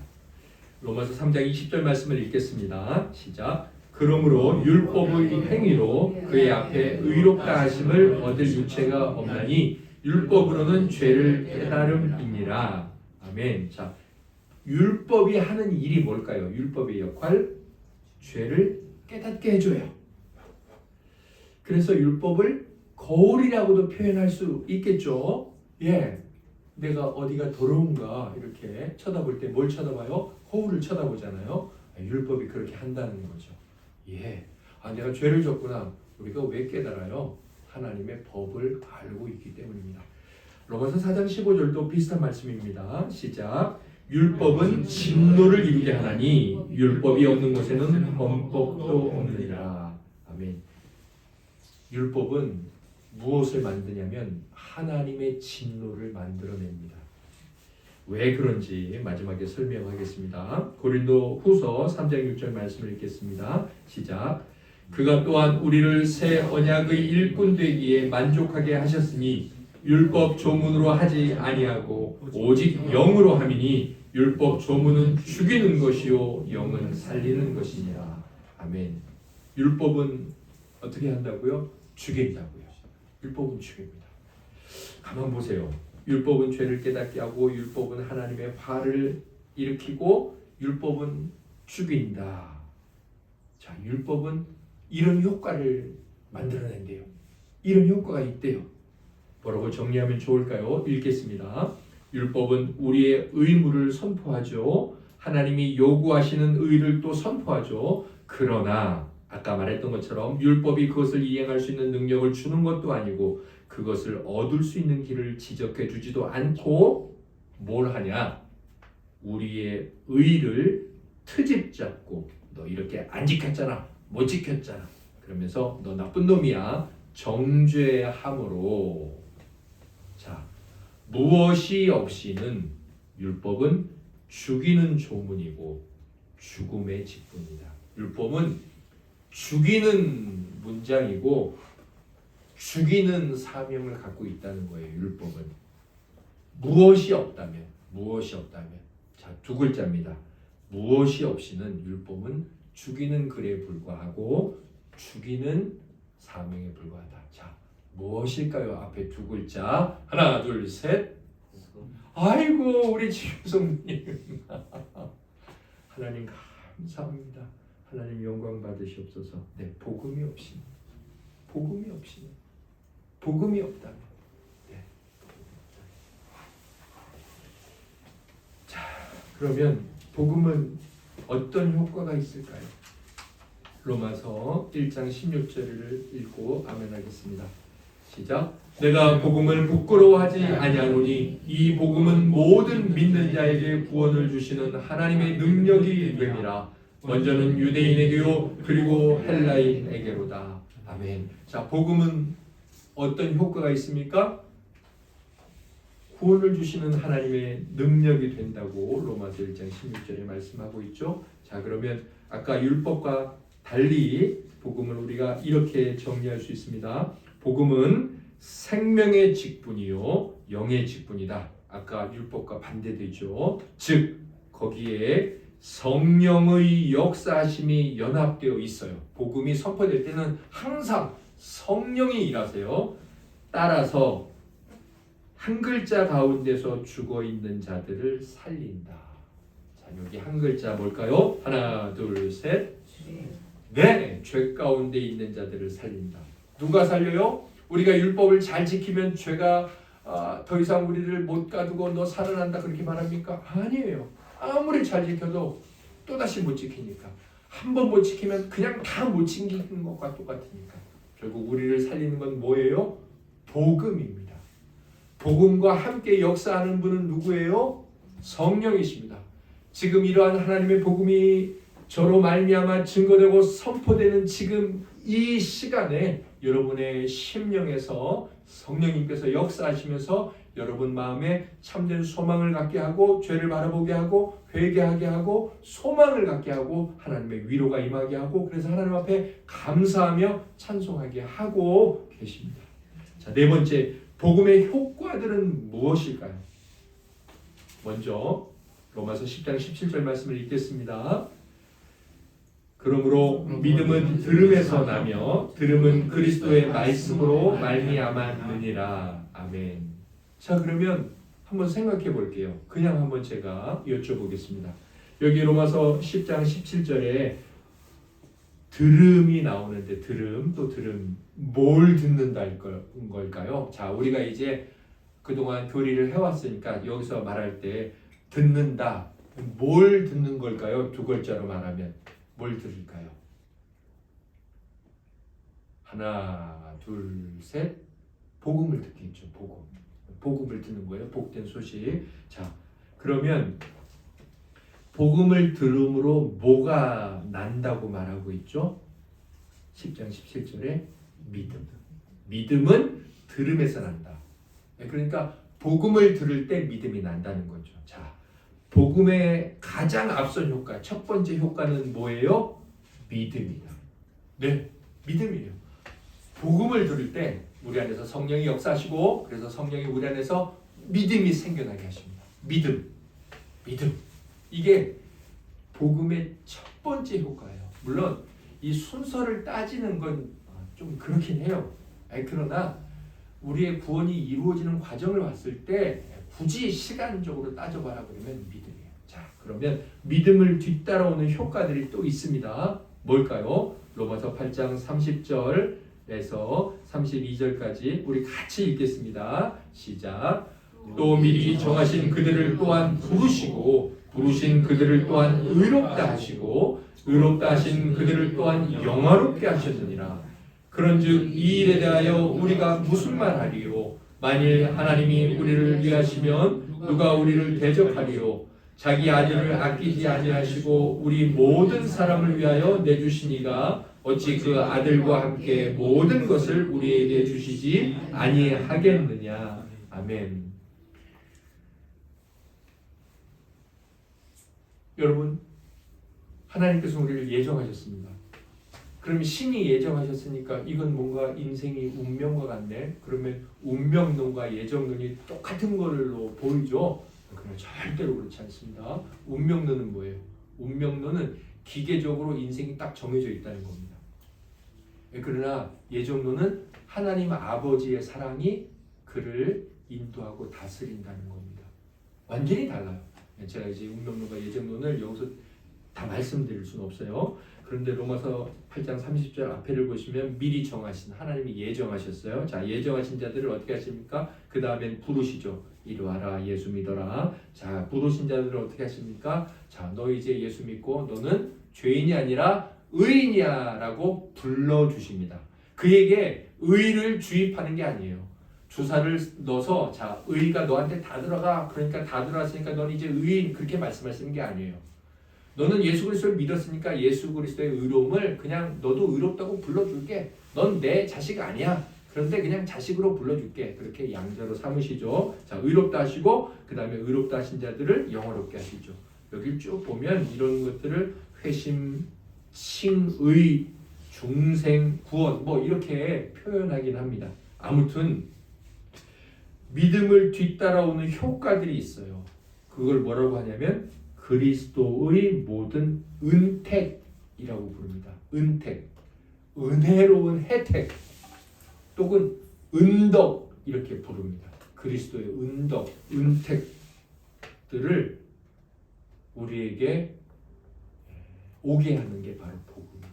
로마서 3장 20절 말씀을 읽겠습니다. 시작. 그러므로 율법의 행위로 그의 앞에 의롭다 하심을 얻을 육체가 없나니 율법으로는 죄를 깨달음이니라. 아멘. 자, 율법이 하는 일이 뭘까요? 율법의 역할, 죄를 깨닫게 해줘요. 그래서 율법을 거울이라고도 표현할 수 있겠죠. 예, 내가 어디가 더러운가 이렇게 쳐다볼 때 뭘 쳐다봐요? 거울을 쳐다보잖아요. 율법이 그렇게 한다는 거죠. 예, 내가 죄를 졌구나. 우리가 왜 깨달아요? 하나님의 법을 알고 있기 때문입니다. 로마서 4장 15절도 비슷한 말씀입니다. 시작. 율법은 진노를 이루게 하나니 율법이 없는 곳에는 헌법도 없느니라. 아멘. 율법은 무엇을 만드냐면 하나님의 진노를 만들어냅니다. 왜 그런지 마지막에 설명하겠습니다. 고린도 후서 3장 6절 말씀을 읽겠습니다. 시작. 그가 또한 우리를 새 언약의 일꾼 되기에 만족하게 하셨으니 율법 조문으로 하지 아니하고 오직 영으로 함이니 율법 조문은 죽이는 것이요 영은 살리는 것이니라. 아멘. 율법은 어떻게 한다고요? 죽인다고요. 율법은 죽입니다. 가만 보세요. 율법은 죄를 깨닫게 하고 율법은 하나님의 화를 일으키고 율법은 죽인다. 자, 율법은 이런 효과를 만들어낸대요. 이런 효과가 있대요. 뭐라고 정리하면 좋을까요? 읽겠습니다. 율법은 우리의 의무를 선포하죠. 하나님이 요구하시는 의를 또 선포하죠. 그러나 아까 말했던 것처럼 율법이 그것을 이행할 수 있는 능력을 주는 것도 아니고 그것을 얻을 수 있는 길을 지적해 주지도 않고 뭘 하냐? 우리의 의를 트집 잡고 너 이렇게 안 지켰잖아. 못 지켰잖아. 그러면서 너 나쁜 놈이야. 정죄함으로. 자, 무엇이 없이는 율법은 죽이는 조문이고 죽음의 직분이다. 율법은 죽이는 문장이고 죽이는 사명을 갖고 있다는 거예요. 율법은 무엇이 없다면 자, 두 글자입니다. 무엇이 없이는 율법은 죽이는 글에 불과하고 죽이는 사명에 불과하다. 자, 무엇일까요? 앞에 두 글자. 하나, 둘, 셋. 아이고 우리 지효성님 하나님 감사합니다. 하나님 영광 받으시옵소서. 네, 복음이 없다면 네. 자, 그러면 복음은 어떤 효과가 있을까요? 로마서 1장 16절을 읽고 아멘 하겠습니다. 시작. 내가 복음을 부끄러워하지 아니하노니 이 복음은 모든 믿는 자에게 구원을 주시는 하나님의 능력이 됨이라. 먼저는 유대인에게요 그리고 헬라인에게로다. 아멘. 자, 복음은 어떤 효과가 있습니까? 구원을 주시는 하나님의 능력이 된다고 로마서 1장 16절에 말씀하고 있죠. 자, 그러면 아까 율법과 달리 복음을 우리가 이렇게 정리할 수 있습니다. 복음은 생명의 직분이요 영의 직분이다. 아까 율법과 반대되죠. 즉 거기에 성령의 역사하심이 연합되어 있어요. 복음이 선포될 때는 항상 성령이 일하세요. 따라서 한 글자 가운데서 죽어 있는 자들을 살린다. 자, 여기 한 글자 뭘까요? 하나, 둘, 셋. 네, 죄 가운데 있는 자들을 살린다. 누가 살려요? 우리가 율법을 잘 지키면 죄가 더 이상 우리를 못 가두고 너 살아난다 그렇게 말합니까? 아니에요. 아무리 잘 지켜도 또다시 못 지키니까. 한 번 못 지키면 그냥 다 못 지키는 것과 똑같으니까. 결국 우리를 살리는 건 뭐예요? 복음입니다. 복음과 함께 역사하는 분은 누구예요? 성령이십니다. 지금 이러한 하나님의 복음이 저로 말미암아 증거되고 선포되는 지금 이 시간에 여러분의 심령에서 성령님께서 역사하시면서 여러분 마음에 참된 소망을 갖게 하고 죄를 바라보게 하고 회개하게 하고 소망을 갖게 하고 하나님의 위로가 임하게 하고 그래서 하나님 앞에 감사하며 찬송하게 하고 계십니다. 자, 네 번째, 복음의 효과들은 무엇일까요? 먼저 로마서 10장 17절 말씀을 읽겠습니다. 그러므로 믿음은 들음에서 나며 들음은 그리스도의 말씀으로 말미암았느니라. 아멘. 자, 그러면 한번 생각해 볼게요. 그냥 한번 제가 여쭤보겠습니다. 여기 로마서 10장 17절에 들음이 나오는데 들음 또 들음 뭘 듣는다는 걸까요? 자, 우리가 이제 그동안 교리를 해왔으니까 여기서 말할 때 듣는다 뭘 듣는 걸까요? 두 글자로 말하면 뭘 들을까요? 하나, 둘, 셋. 복음을 듣겠죠. 복음을 듣는 거예요. 복된 소식. 자, 그러면 복음을 들음으로 뭐가 난다고 말하고 있죠? 10장 17절에 믿음. 믿음은 들음에서 난다. 그러니까 복음을 들을 때 믿음이 난다는 거죠. 자, 복음의 가장 앞선 효과, 첫 번째 효과는 뭐예요? 믿음이다. 네, 믿음이에요. 복음을 들을 때 우리 안에서 성령이 역사하시고 그래서 성령이 우리 안에서 믿음이 생겨나게 하십니다. 믿음. 믿음. 이게 복음의 첫 번째 효과예요. 물론 이 순서를 따지는 건 좀 그렇긴 해요. 그러나 우리의 구원이 이루어지는 과정을 봤을 때 굳이 시간적으로 따져봐라 그러면 믿음이에요. 자, 그러면 믿음을 뒤따라오는 효과들이 또 있습니다. 뭘까요? 로마서 8장 30절에서 32절까지 우리 같이 읽겠습니다. 시작. 또 미리 정하신 그들을 또한 부르시고 부르신 그들을 또한 의롭다 하시고 의롭다 하신 그들을 또한 영화롭게 하셨느니라. 그런즉 이 일에 대하여 우리가 무슨 말하리요? 만일 하나님이 우리를 위하시면 누가 우리를 대적하리요? 자기 아들을 아끼지 아니하시고 우리 모든 사람을 위하여 내주시니가 어찌 그 아들과 함께 모든 것을 우리에게 주시지 아니하겠느냐. 아멘. 여러분, 하나님께서 우리를 예정하셨습니다. 그러면 신이 예정하셨으니까 이건 뭔가 인생이 운명과 같네. 그러면 운명론과 예정론이 똑같은 걸로 보이죠. 그러나 절대로 그렇지 않습니다. 운명론은 뭐예요? 운명론은 기계적으로 인생이 딱 정해져 있다는 겁니다. 그러나 예정론은 하나님 아버지의 사랑이 그를 인도하고 다스린다는 겁니다. 완전히 달라요. 제가 이제 운명론과 예정론을 여기서 다 말씀드릴 수는 없어요. 그런데 로마서 8장 30절 앞에를 보시면 미리 정하신 하나님이 예정하셨어요. 자, 예정하신 자들을 어떻게 하십니까? 그 다음엔 부르시죠. 이리 와라, 예수 믿어라. 자, 부르신 자들을 어떻게 하십니까? 자, 너 이제 예수 믿고 너는 죄인이 아니라 의인이야 라고 불러주십니다. 그에게 의를 주입하는 게 아니에요. 주사를 넣어서 자, 의가 너한테 다 들어가. 그러니까 다 들어갔으니까 넌 이제 의인, 그렇게 말씀하시는 게 아니에요. 너는 예수 그리스도를 믿었으니까 예수 그리스도의 의로움을 그냥 너도 의롭다고 불러줄게. 넌 내 자식 아니야. 그런데 그냥 자식으로 불러줄게. 그렇게 양자로 삼으시죠. 자, 의롭다 하시고 그 다음에 의롭다 하신 자들을 영화롭게 하시죠. 여기 쭉 보면 이런 것들을 회심, 칭의, 중생, 구원 뭐 이렇게 표현하긴 합니다. 아무튼 믿음을 뒤따라오는 효과들이 있어요. 그걸 뭐라고 하냐면 그리스도의 모든 은택이라고 부릅니다. 은택, 은혜로운 혜택, 또는 은덕 이렇게 부릅니다. 그리스도의 은덕, 은택들을 우리에게 오게 하는 게 바로 복음이에요.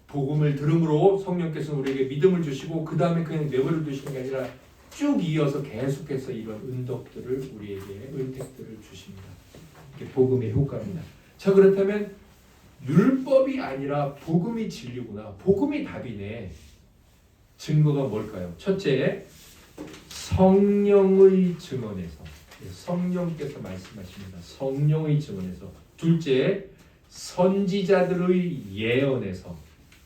복음을 들음으로 성령께서는 우리에게 믿음을 주시고 그 다음에 그냥 내버려 두시는 게 아니라 쭉 이어서 계속해서 이런 은덕들을 우리에게 은택들을 주십니다. 이게 복음의 효과입니다. 자, 그렇다면 율법이 아니라 복음이 진리구나. 복음이 답이네. 증거가 뭘까요? 첫째, 성령의 증언에서. 성령께서 말씀하십니다. 성령의 증언에서. 둘째, 선지자들의 예언에서.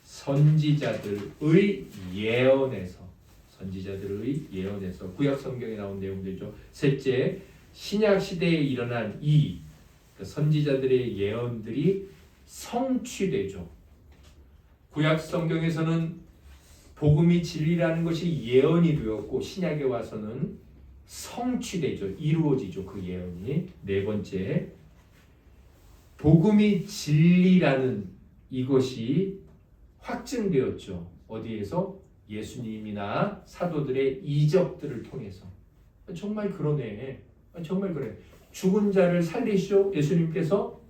선지자들의 예언에서. 선지자들의 예언에서. 구약 성경에 나온 내용들이죠. 셋째, 신약 시대에 일어난 이 선지자들의 예언들이 성취되죠. 구약 성경에서는 복음이 진리라는 것이 예언이 되었고 신약에 와서는 성취되죠. 이루어지죠. 그 예언이. 네 번째, 복음이 진리라는 이것이 확증되었죠. 어디에서? 예수님이나 사도들의 이적들을 통해서. 정말 그러네. 정말 그래. 죽은 자를 살리시죠. 예수님께서.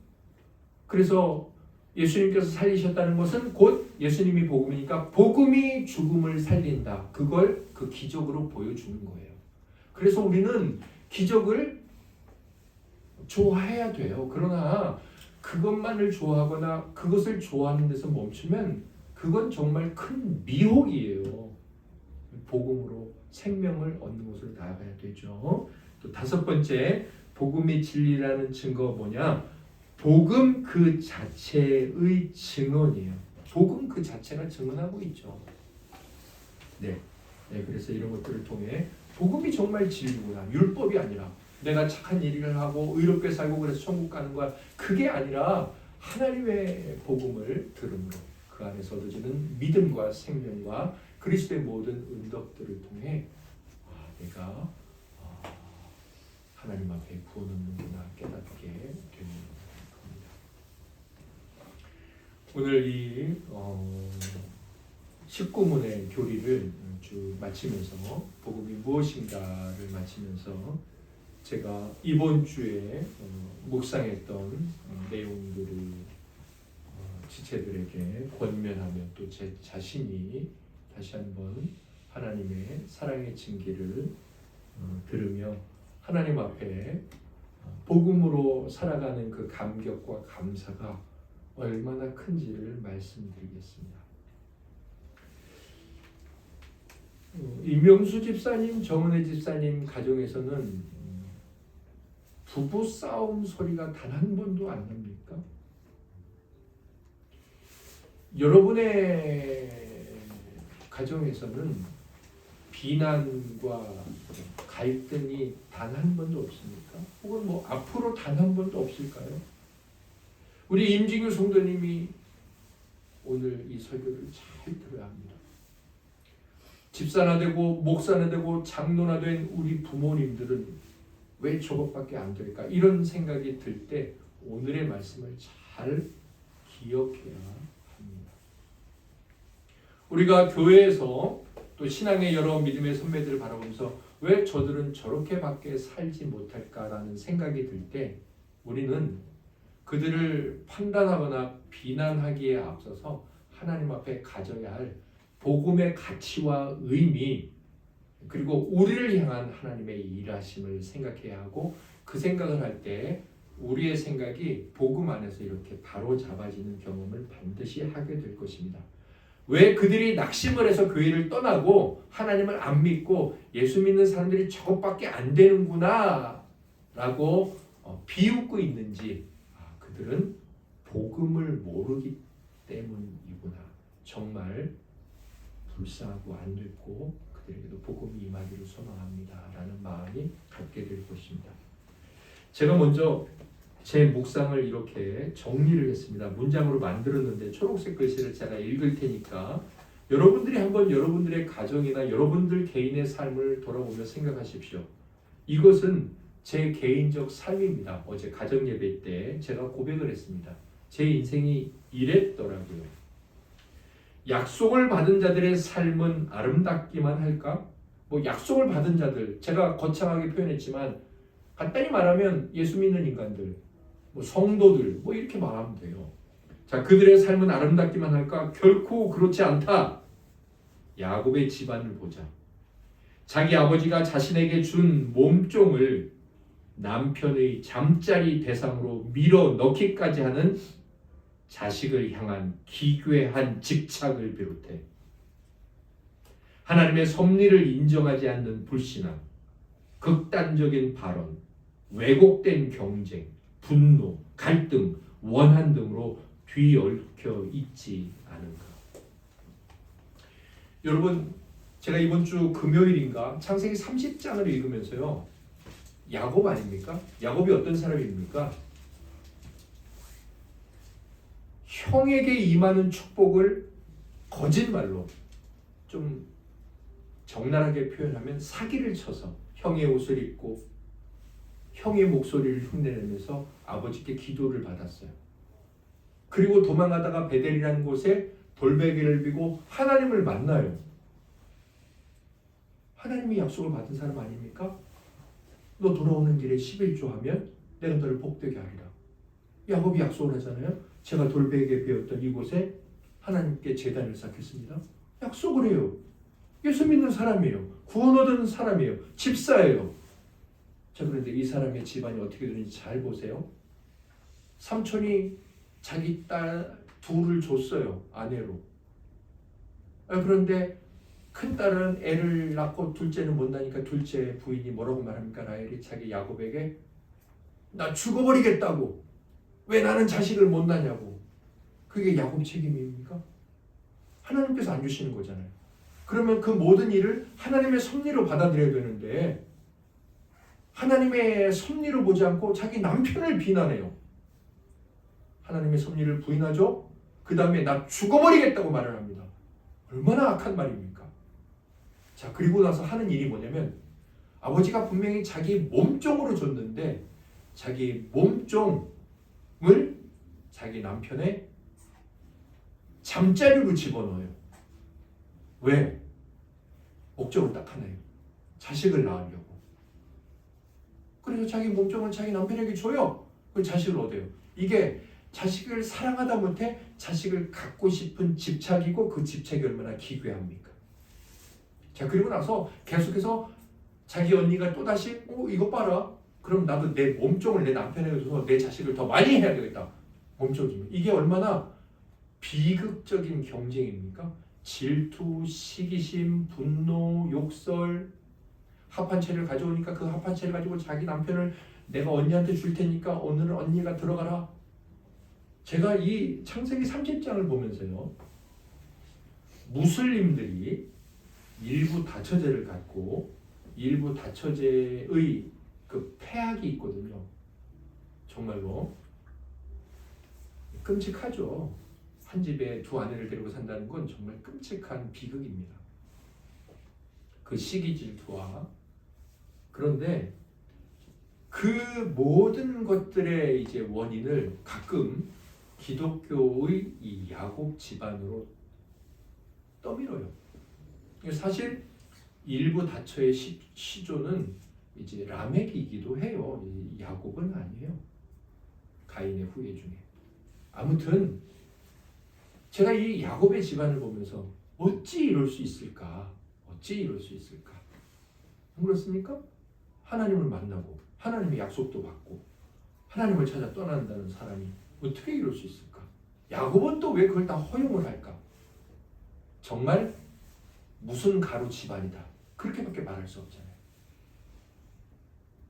그래서 예수님께서 살리셨다는 것은 곧 예수님이 복음이니까 복음이 죽음을 살린다. 그걸 그 기적으로 보여주는 거예요. 그래서 우리는 기적을 좋아해야 돼요. 그러나 그것만을 좋아하거나 그것을 좋아하는 데서 멈추면 그건 정말 큰 미혹이에요. 복음으로 생명을 얻는 곳으로 나아가야 되죠. 또 다섯 번째, 복음의 진리라는 증거가 뭐냐? 복음 그 자체의 증언이에요. 복음 그 자체가 증언하고 있죠. 네, 그래서 이런 것들을 통해 복음이 정말 진리구나. 율법이 아니라 내가 착한 일을 하고 의롭게 살고 그래서 천국 가는 거야. 그게 아니라 하나님의 복음을 들음으로 그 안에서 얻어지는 믿음과 생명과 그리스도의 모든 은덕들을 통해 내가 하나님 앞에 구원 얻는구나 깨닫게 되는 겁니다. 오늘 이 19문의 교리를 쭉 마치면서 복음이 무엇인가를 마치면서 제가 이번 주에 묵상했던 내용들을 지체들에게 권면하며 또 제 자신이 다시 한번 하나님의 사랑의 징계를 들으며 하나님 앞에 복음으로 살아가는 그 감격과 감사가 얼마나 큰지를 말씀드리겠습니다. 이명수 집사님, 정은혜 집사님 가정에서는 부부 싸움 소리가 단 한 번도 안 납니까? 여러분의 가정에서는 비난과 갈등이 단 한 번도 없습니까? 혹은 뭐 앞으로 단 한 번도 없을까요? 우리 임진규 성도님이 오늘 이 설교를 잘 들어야 합니다. 집사나 되고 목사나 되고 장로나 된 우리 부모님들은 왜 저것밖에 안 될까? 이런 생각이 들 때 오늘의 말씀을 잘 기억해야 합니다. 우리가 교회에서 또 신앙의 여러 믿음의 선배들을 바라보면서 왜 저들은 저렇게밖에 살지 못할까라는 생각이 들 때 우리는 그들을 판단하거나 비난하기에 앞서서 하나님 앞에 가져야 할 복음의 가치와 의미 그리고 우리를 향한 하나님의 일하심을 생각해야 하고 그 생각을 할 때 우리의 생각이 복음 안에서 이렇게 바로 잡아지는 경험을 반드시 하게 될 것입니다. 왜 그들이 낙심을 해서 교회를 떠나고 하나님을 안 믿고 예수 믿는 사람들이 저것밖에 안 되는구나 라고 비웃고 있는지 그들은 복음을 모르기 때문이구나. 정말 불쌍하고 안 됐고 그들에게도 복음이 임하기를 소망합니다 라는 마음이 갖게 될 것입니다. 제가 먼저 제 묵상을 이렇게 정리를 했습니다. 문장으로 만들었는데 초록색 글씨를 제가 읽을 테니까 여러분들이 한번 여러분들의 가정이나 여러분들 개인의 삶을 돌아보며 생각하십시오. 이것은 제 개인적 삶입니다. 어제 가정 예배 때 제가 고백을 했습니다. 제 인생이 이랬더라고요. 약속을 받은 자들의 삶은 아름답기만 할까? 뭐 약속을 받은 자들, 제가 거창하게 표현했지만 간단히 말하면 예수 믿는 인간들, 뭐 성도들, 뭐 이렇게 말하면 돼요. 자, 그들의 삶은 아름답기만 할까? 결코 그렇지 않다. 야곱의 집안을 보자. 자기 아버지가 자신에게 준 몸종을 남편의 잠자리 대상으로 밀어 넣기까지 하는 자식을 향한 기괴한 집착을 비롯해 하나님의 섭리를 인정하지 않는 불신앙, 극단적인 발언, 왜곡된 경쟁, 분노, 갈등, 원한 등으로 뒤얽혀 있지 않은가. 여러분, 제가 이번 주 금요일인가 창세기 30장을 읽으면서요. 야곱 아닙니까? 야곱이 어떤 사람입니까? 형에게 임하는 축복을 거짓말로 좀 적나라하게 표현하면 사기를 쳐서 형의 옷을 입고 형의 목소리를 흉내내면서 아버지께 기도를 받았어요. 그리고 도망가다가 베델이라는 곳에 돌베개를 비고 하나님을 만나요. 하나님이 약속을 받은 사람 아닙니까? 너 돌아오는 길에 11조 하면 내가 너를 복되게 하리라. 야곱이 약속을 하잖아요. 제가 돌베개 베었던 이곳에 하나님께 제단을 쌓겠습니다. 약속을 해요. 예수 믿는 사람이에요. 구원 얻은 사람이에요. 집사예요. 자, 그런데 이 사람의 집안이 어떻게 되는지 잘 보세요. 삼촌이 자기 딸 둘을 줬어요. 아내로. 그런데 큰 딸은 애를 낳고 둘째는 못 나니까 둘째 부인이 뭐라고 말합니까? 라헬이 자기 야곱에게 나 죽어버리겠다고. 왜 나는 자식을 못 낳냐고. 그게 야곱 책임입니까? 하나님께서 안 주시는 거잖아요. 그러면 그 모든 일을 하나님의 섭리로 받아들여야 되는데 하나님의 섭리로 보지 않고 자기 남편을 비난해요. 하나님의 섭리를 부인하죠. 그 다음에 나 죽어버리겠다고 말을 합니다. 얼마나 악한 말입니까? 자, 그리고 나서 하는 일이 뭐냐면 아버지가 분명히 자기 몸종으로 줬는데 자기 몸종을 자기 남편의 잠자리로 집어넣어요. 왜? 목적은 딱 하나예요. 자식을 낳으려고. 그래서 자기 몸종을 자기 남편에게 줘요. 그 자식을 얻어요. 이게 자식을 사랑하다 못해 자식을 갖고 싶은 집착이고 그 집착이 얼마나 기괴합니까? 자, 그리고 나서 계속해서 자기 언니가 또다시 이것 봐라. 그럼 나도 내 몸종을 내 남편에게 줘서 내 자식을 더 많이 해야 되겠다. 몸종이면. 이게 얼마나 비극적인 경쟁입니까? 질투, 시기심, 분노, 욕설, 합한채를 가져오니까 그 합한채를 가지고 자기 남편을 내가 언니한테 줄 테니까 오늘은 언니가 들어가라. 제가 이 창세기 30장을 보면서요, 무슬림들이 일부 다처제를 갖고 일부 다처제의 그 폐악이 있거든요. 정말로 끔찍하죠. 한 집에 두 아내를 데리고 산다는 건 정말 끔찍한 비극입니다. 그 시기 질투와. 그런데 그 모든 것들의 이제 원인을 가끔 기독교의 이 야곱 집안으로 떠밀어요. 사실 일부 다처의 시조는 이제 라멕이기도 해요. 야곱은 아니에요. 가인의 후예 중에. 아무튼 제가 이 야곱의 집안을 보면서 어찌 이럴 수 있을까? 어찌 이럴 수 있을까? 안 그렇습니까? 하나님을 만나고 하나님의 약속도 받고 하나님을 찾아 떠난다는 사람이 어떻게 이럴 수 있을까? 야곱은 또 왜 그걸 다 허용을 할까? 정말 무슨 가루 집안이다. 그렇게밖에 말할 수 없잖아요.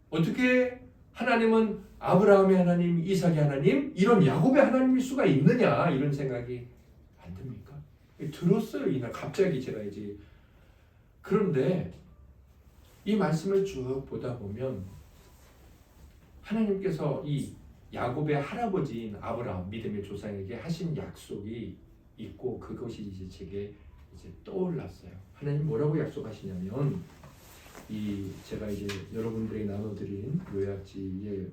어떻게 하나님은 아브라함의 하나님, 이삭의 하나님, 이런 야곱의 하나님일 수가 있느냐, 이런 생각이 안 듭니까? 들었어요, 이날 갑자기 제가 이제. 그런데 이 말씀을 쭉 보다 보면 하나님께서 이 야곱의 할아버지인 아브라함, 믿음의 조상에게 하신 약속이 있고 그것이 이제 제게 이제 떠올랐어요. 하나님 뭐라고 약속하시냐면, 이 제가 이제 여러분들에게 나눠드린 요약지에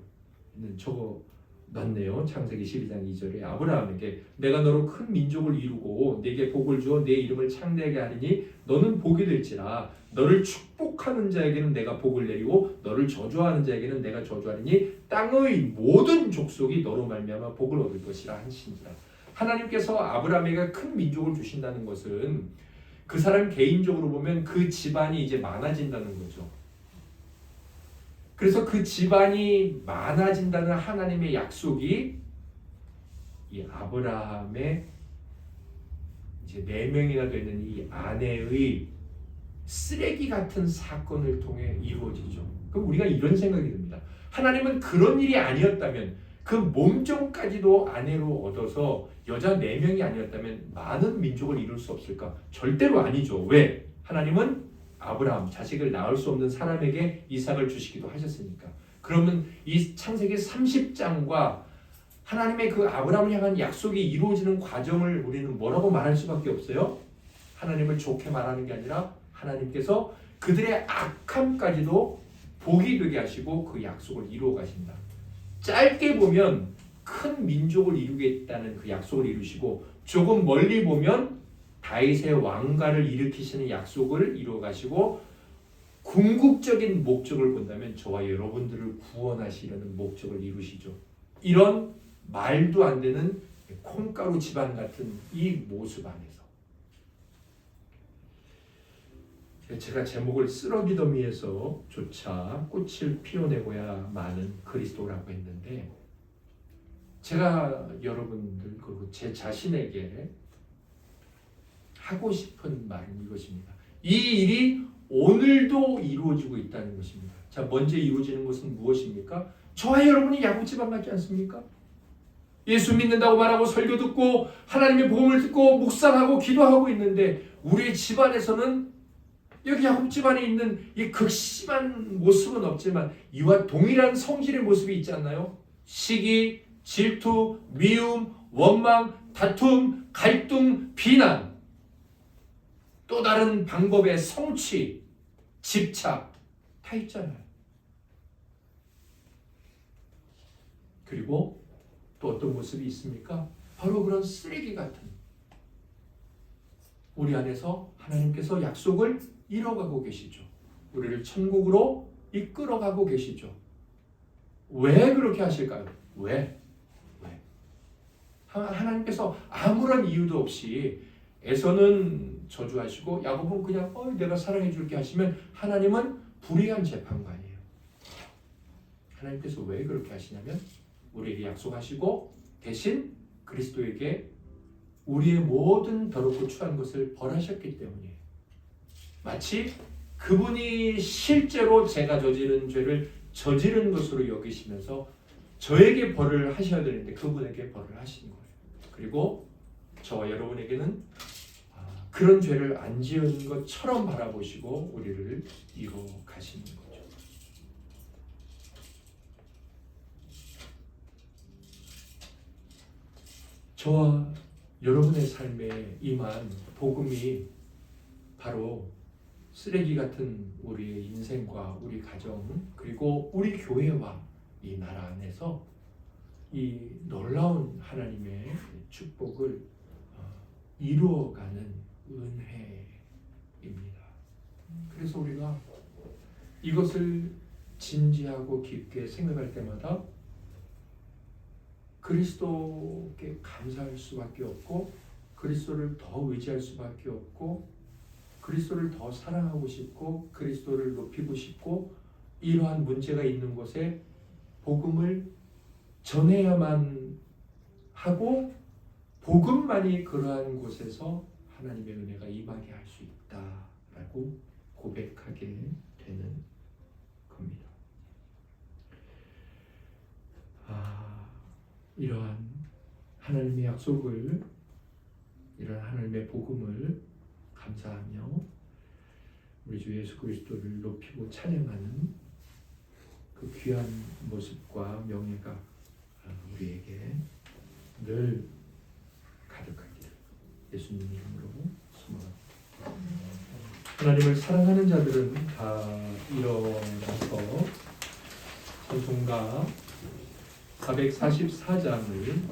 적어 놨네요. 창세기 12장 2절에 아브라함에게 내가 너로 큰 민족을 이루고 네게 복을 주어 내 이름을 창대하게 하리니 너는 복이 될지라. 너를 축복하는 자에게는 내가 복을 내리고 너를 저주하는 자에게는 내가 저주하리니 땅의 모든 족속이 너로 말미암아 복을 얻을 것이라 하신지라. 하나님께서 아브라함에게 큰 민족을 주신다는 것은 그 사람 개인적으로 보면 그 집안이 이제 많아진다는 거죠. 그래서 그 집안이 많아진다는 하나님의 약속이 이 아브라함의 이제 4명이나 되는 이 아내의 쓰레기 같은 사건을 통해 이루어지죠. 그럼 우리가 이런 생각이 듭니다. 하나님은 그런 일이 아니었다면, 그 몸종까지도 아내로 얻어서 여자 4명이 아니었다면 많은 민족을 이룰 수 없을까? 절대로 아니죠. 왜? 하나님은 아브라함, 자식을 낳을 수 없는 사람에게 이삭을 주시기도 하셨으니까. 그러면 이 창세기 30장과 하나님의 그 아브라함을 향한 약속이 이루어지는 과정을 우리는 뭐라고 말할 수밖에 없어요? 하나님을 좋게 말하는 게 아니라 하나님께서 그들의 악함까지도 복이 되게 하시고 그 약속을 이루어 가신다. 짧게 보면 큰 민족을 이루겠다는 그 약속을 이루시고, 조금 멀리 보면 다윗의 왕가를 일으키시는 약속을 이루어 가시고, 궁극적인 목적을 본다면 저와 여러분들을 구원하시려는 목적을 이루시죠. 이런 말도 안 되는 콩가루 집안 같은 이 모습 안에서 제가 제목을 쓰러기더미에서 조차 꽃을 피워내고야 마는 그리스도라고 했는데, 제가 여러분들 그리고 제 자신에게 하고 싶은 말은 이것입니다. 이 일이 오늘도 이루어지고 있다는 것입니다. 자, 먼저 이루어지는 것은 무엇입니까? 저와 여러분이 야곱 집안 같지 않습니까? 예수 믿는다고 말하고 설교 듣고 하나님의 복음을 듣고 묵상하고 기도하고 있는데, 우리 집안에서는 여기 야곱 집안에 있는 이 극심한 모습은 없지만 이와 동일한 성질의 모습이 있지 않나요? 시기, 질투, 미움, 원망, 다툼, 갈등, 비난, 또 다른 방법의 성취, 집착, 다 있잖아요. 그리고 또 어떤 모습이 있습니까? 바로 그런 쓰레기 같은 우리 안에서 하나님께서 약속을 이뤄가고 계시죠. 우리를 천국으로 이끌어가고 계시죠. 왜 그렇게 하실까요? 왜? 하나님께서 아무런 이유도 없이 에서는 저주하시고 야곱은 그냥 내가 사랑해 줄게 하시면 하나님은 불의한 재판관이에요. 하나님께서 왜 그렇게 하시냐면 우리에게 약속하시고 대신 그리스도에게 우리의 모든 더럽고 추한 것을 벌하셨기 때문이에요. 마치 그분이 실제로 제가 저지른 죄를 저지른 것으로 여기시면서 저에게 벌을 하셔야 되는데 그분에게 벌을 하신 거예요. 그리고 저와 여러분에게는 그런 죄를 안 지은 것처럼 바라보시고 우리를 이루어 가시는 거죠. 저와 여러분의 삶에 임한 복음이 바로 쓰레기 같은 우리의 인생과 우리 가정 그리고 우리 교회와 이 나라 안에서 이 놀라운 하나님의 축복을 이루어가는 은혜입니다. 그래서 우리가 이것을 진지하고 깊게 생각할 때마다 그리스도께 감사할 수밖에 없고 그리스도를 더 의지할 수밖에 없고 그리스도를 더 사랑하고 싶고 그리스도를 높이고 싶고 이러한 문제가 있는 곳에 복음을 전해야만 하고 복음만이 그러한 곳에서 하나님의 은혜가 임하게 할 수 있다라고 고백하게 되는 겁니다. 이러한 하나님의 약속을 이러한 하나님의 복음을 감사하며 우리 주 예수 그리스도를 높이고 찬양하는 그 귀한 모습과 명예가 우리에게 늘 가득하기를 예수님 이름으로 소망합니다. 하나님을 사랑하는 자들은 다 일어나서 찬송가 444장을